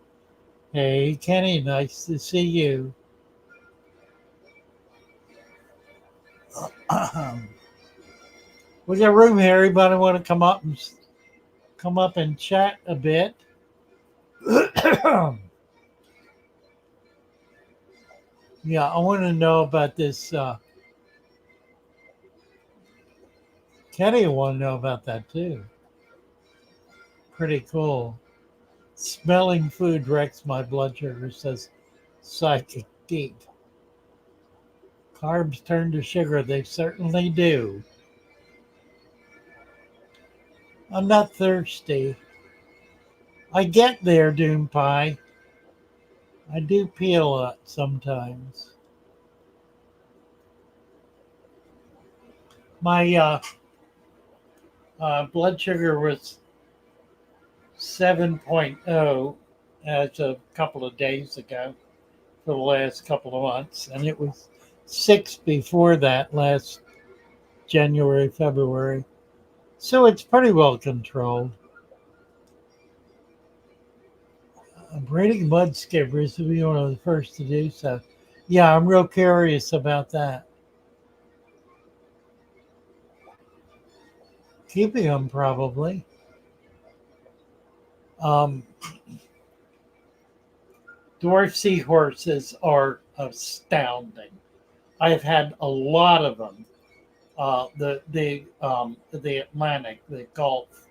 Hey, Kenny, nice to see you. We got room here. Everybody want to come up and chat a bit? Yeah, I want to know about this. Kenny will want to know about that too. Pretty cool. Smelling food wrecks my blood sugar, says Psychic Deep. Carbs turn to sugar, they certainly do. I'm not thirsty. I get there, Doom Pie. I do peel it sometimes. My blood sugar was 7.0 as a couple of days ago for the last couple of months, and it was 6 before that last January, February. So it's pretty well controlled. Breeding mud skippers will be one of the first to do so. Yeah, I'm real curious about that. Keeping them probably. Dwarf seahorses are astounding. I've had a lot of them. The Atlantic, the Gulf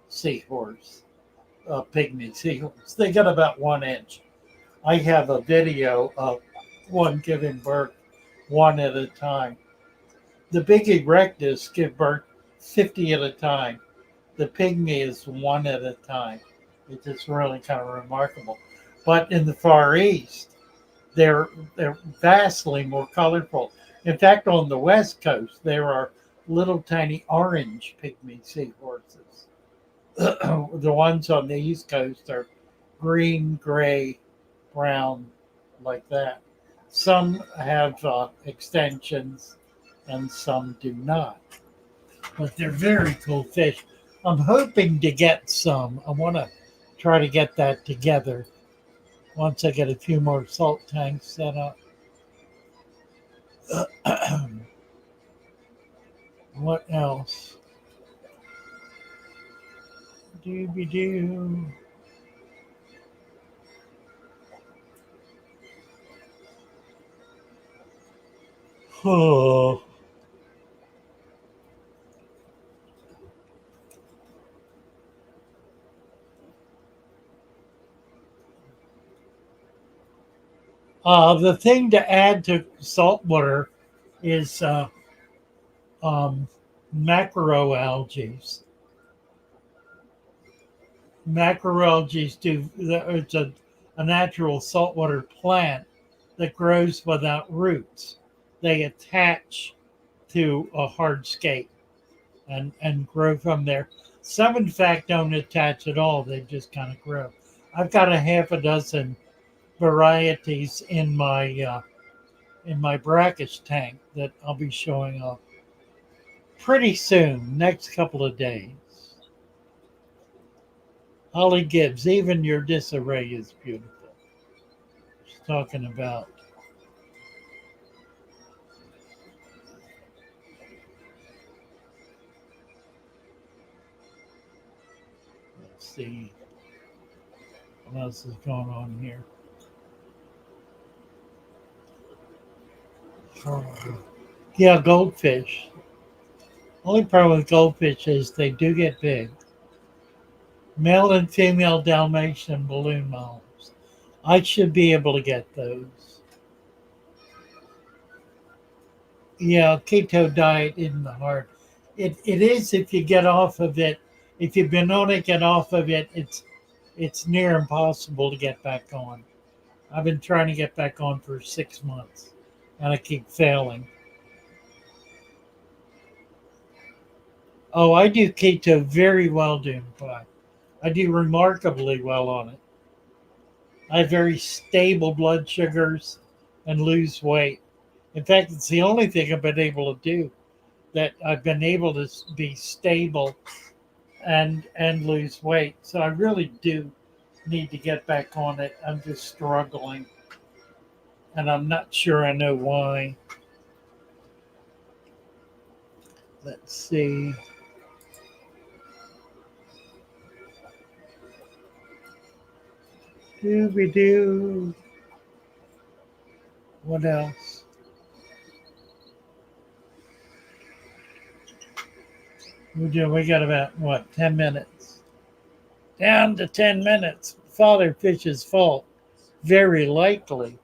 seahorse, pygmy seahorse. They got about 1 inch. I have a video of one giving birth one at a time. The big erectus give birth 50 at a time. The pygmy is 1 at a time. It's just really kind of remarkable. But in the Far East, they're vastly more colorful. In fact, on the West Coast, there are little tiny orange pygmy seahorses. The ones on the East Coast are green, gray, brown, like that. Some have extensions and some do not. But they're very cool fish. I'm hoping to get some. I want to try to get that together once I get a few more salt tanks set up. What else? Dooby-doo. Oh. The thing to add to saltwater is macroalgae. Macroalgae it's a natural saltwater plant that grows without roots. They attach to a hardscape and grow from there. Some, in fact, don't attach at all. They just kind of grow. I've got a half a dozen varieties in my brackish tank that I'll be showing off pretty soon, next couple of days. Holly Gibbs, even your disarray is beautiful. She's talking about let's see what else is going on here. Yeah, goldfish. Only problem with goldfish is they do get big. Male and female Dalmatian balloon moths. I should be able to get those. Yeah, keto diet isn't hard. It is if you get off of it. If you've been on it, get off of it. It's near impossible to get back on. I've been trying to get back on for 6 months, and I keep failing. Oh, I do keto very well, Doom Pie. I do remarkably well on it. I have very stable blood sugars and lose weight. In fact, it's the only thing I've been able to do that I've been able to be stable and lose weight. So I really do need to get back on it. I'm just struggling, and I'm not sure I know why. Let's see. Dooby doo. What else? We got about, what, 10 minutes? Down to 10 minutes. Father Fish's fault. Very likely.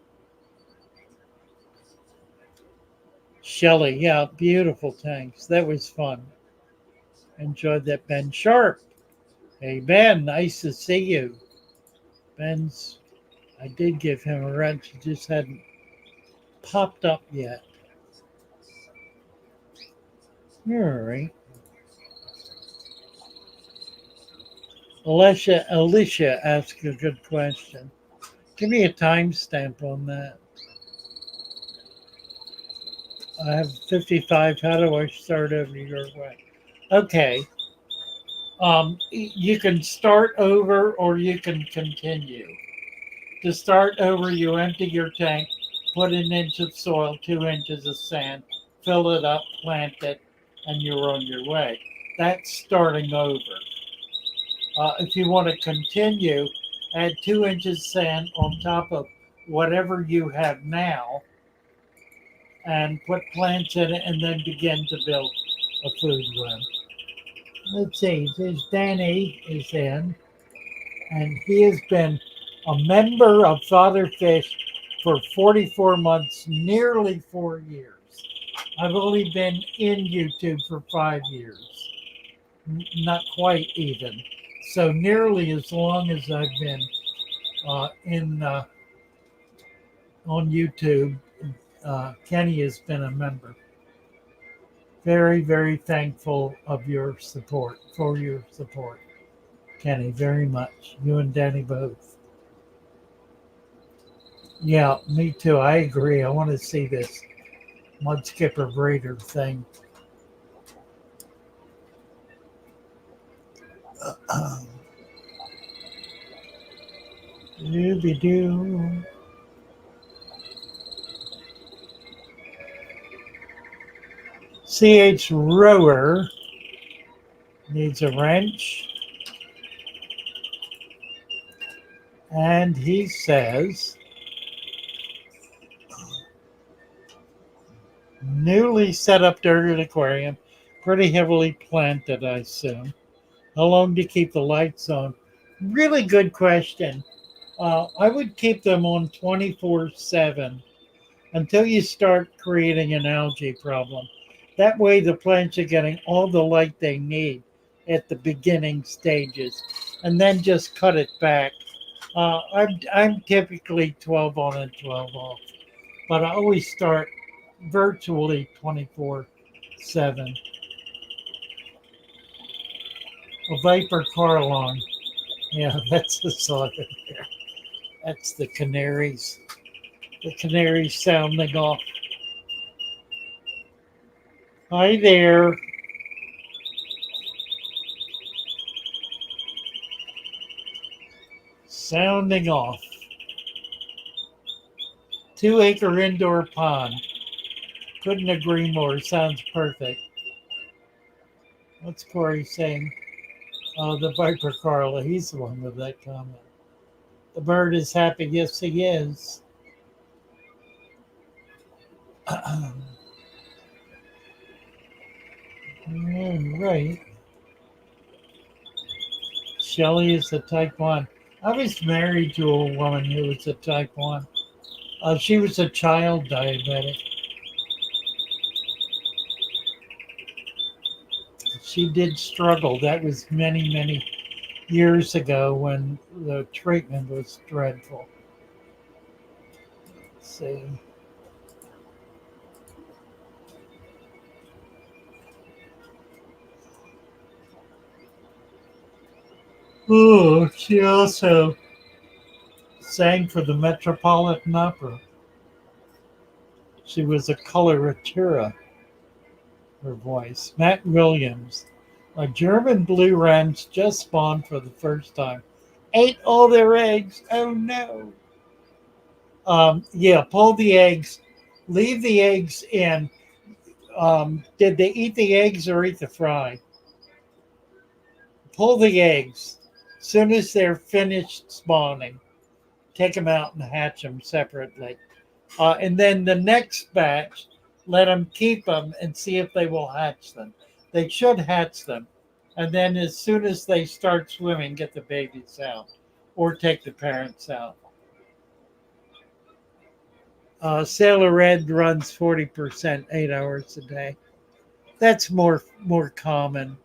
Shelley, yeah, beautiful tanks. That was fun. Enjoyed that. Ben Sharp. Hey, Ben, nice to see you. Ben's, I did give him a wrench. He just hadn't popped up yet. All right. Alicia asked a good question. Give me a timestamp on that. I have 55. How do I start over your way? Okay. You can start over or you can continue. To start over, you empty your tank, put an inch of soil, 2 inches of sand, fill it up, plant it, and you're on your way. That's starting over. If you want to continue, add 2 inches sand on top of whatever you have now and put plants in it and then begin to build a food web. Let's see, there's Danny is in, and he has been a member of Father Fish for 44 months, nearly 4 years. I've only been in YouTube for 5 years, not quite even. So nearly as long as I've been on YouTube, Kenny has been a member. Very, very thankful of your support, for your support, Kenny, very much. You and Danny both. Yeah, me too. I agree. I want to see this mud skipper breeder thing. Dooby-doo. CH Rower needs a wrench. And he says, newly set up dirted aquarium, pretty heavily planted, I assume. How long do you keep the lights on? Really good question. I would keep them on 24/7 until you start creating an algae problem. That way the plants are getting all the light they need at the beginning stages, and then just cut it back. I'm typically 12 on and 12 off, but I always start virtually 24/7. A Viper Carlon. Yeah, that's the song there. That's the canaries. The canaries sounding off. Hi there. Sounding off. 2-acre indoor pond. Couldn't agree more. Sounds perfect. What's Corey saying? Oh, the Viper Carla. He's the one with that comment. The bird is happy. Yes, he is. All right. Shelley is a type 1. I was married to a woman who was a type 1. She was a child diabetic. She did struggle. That was many, many years ago when the treatment was dreadful. Let's see. Oh, she also sang for the Metropolitan Opera. She was a coloratura, her voice. Matt Williams. A German blue wrens just spawned for the first time. Ate all their eggs. Oh no. Yeah, pull the eggs. Leave the eggs in. Did they eat the eggs or eat the fry? Pull the eggs. As soon as they're finished spawning, take them out and hatch them separately. And then the next batch, let them keep them and see if they will hatch them. They should hatch them. And then as soon as they start swimming, get the babies out or take the parents out. Sailor Red runs 40%, 8 hours a day. That's more common.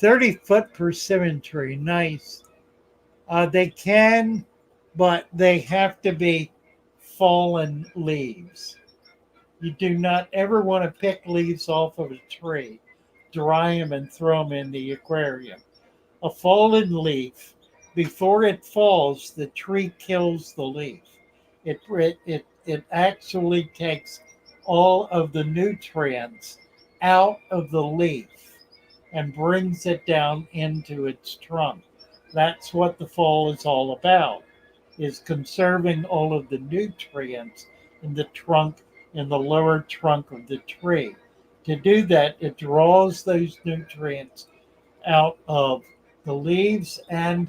30-foot persimmon tree, nice. They can, but they have to be fallen leaves. You do not ever want to pick leaves off of a tree, dry them, and throw them in the aquarium. A fallen leaf, before it falls, the tree kills the leaf. It actually takes all of the nutrients out of the leaf and brings it down into its trunk. That's what the fall is all about, is conserving all of the nutrients in the trunk, in the lower trunk of the tree. To do that, it draws those nutrients out of the leaves and,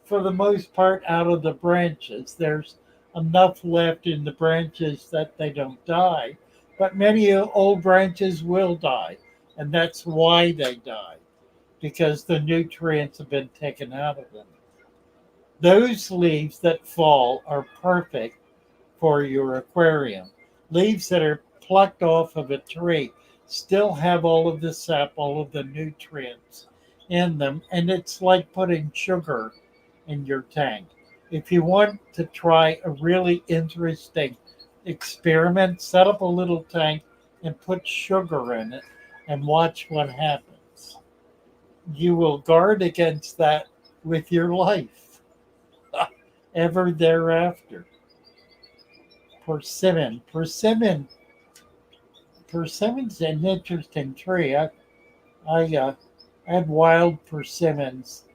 for the most part, out of the branches. There's enough left in the branches that they don't die, but many old branches will die, and that's why they die, because the nutrients have been taken out of them. Those leaves that fall are perfect for your aquarium. Leaves that are plucked off of a tree still have all of the sap, all of the nutrients in them, and it's like putting sugar in your tank. If you want to try a really interesting experiment, set up a little tank and put sugar in it and watch what happens. You will guard against that with your life ever thereafter. Persimmon's an interesting tree. I had wild persimmons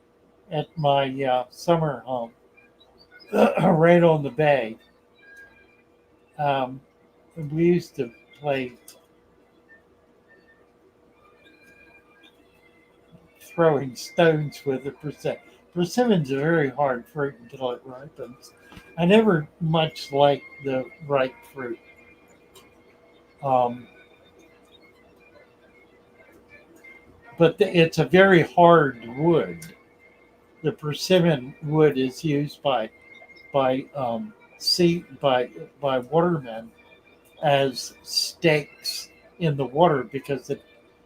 at my summer home right on the bay. We used to play throwing stones with the persimmon. Persimmon's a very hard fruit until it ripens. I never much liked the ripe fruit. But it's a very hard wood. The persimmon wood is used by by watermen as stakes in the water because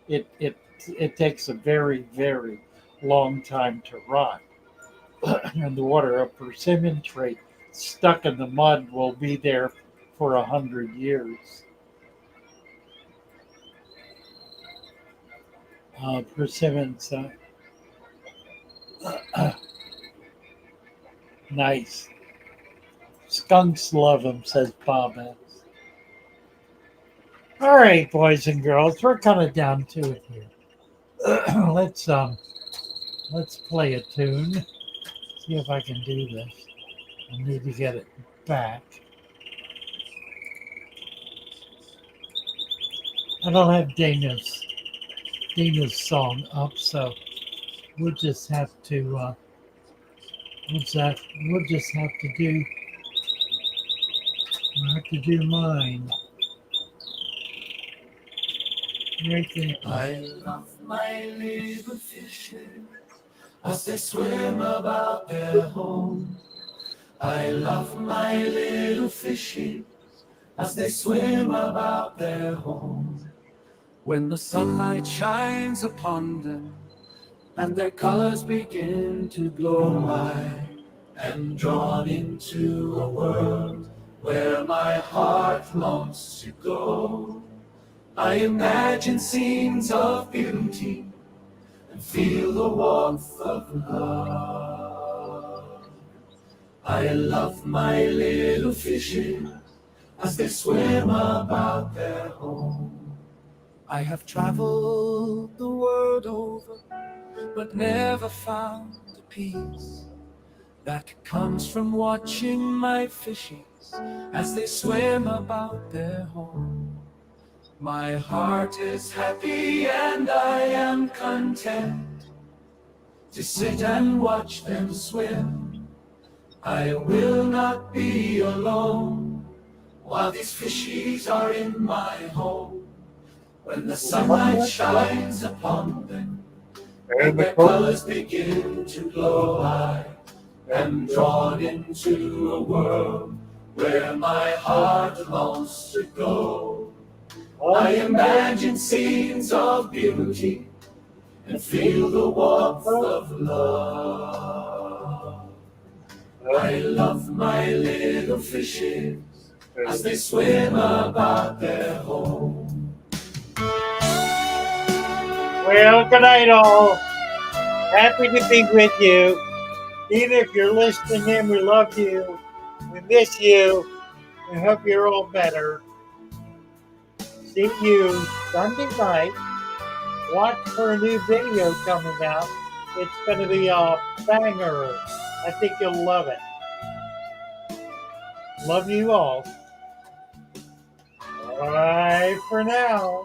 it takes a very, very long time to rot in the water. A persimmon tree stuck in the mud will be there for 100 years. Persimmons, nice. Skunks love them, says Bob S. All right, boys and girls, we're kind of down to it here. Let's play a tune. See if I can do this. I need to get it back. I don't have Dana's song up, so we'll just have to we'll just have to do mine. Right there. I love my little fishes as they swim about their home. I love my little fishes as they swim about their home. When the sunlight shines upon them and their colors begin to glow, I am drawn into a world where my heart longs to go. I imagine scenes of beauty and feel the warmth of love. I love my little fishes as they swim about their home. I have traveled the world over, but never found the peace that comes from watching my fishes as they swim about their home. My heart is happy and I am content to sit and watch them swim. I will not be alone while these fishies are in my home. When the sunlight shines upon them and their colors begin to glow, I am drawn into a world where my heart longs to go. I imagine scenes of beauty and feel the warmth of love. I love my little fishes as they swim about their home. Well, good night, all. Happy to be with you. Even if you're listening in, we love you. We miss you. We hope you're all better. See you Sunday night. Watch for a new video coming out. It's going to be a banger. I think you'll love it. Love you all. Bye for now.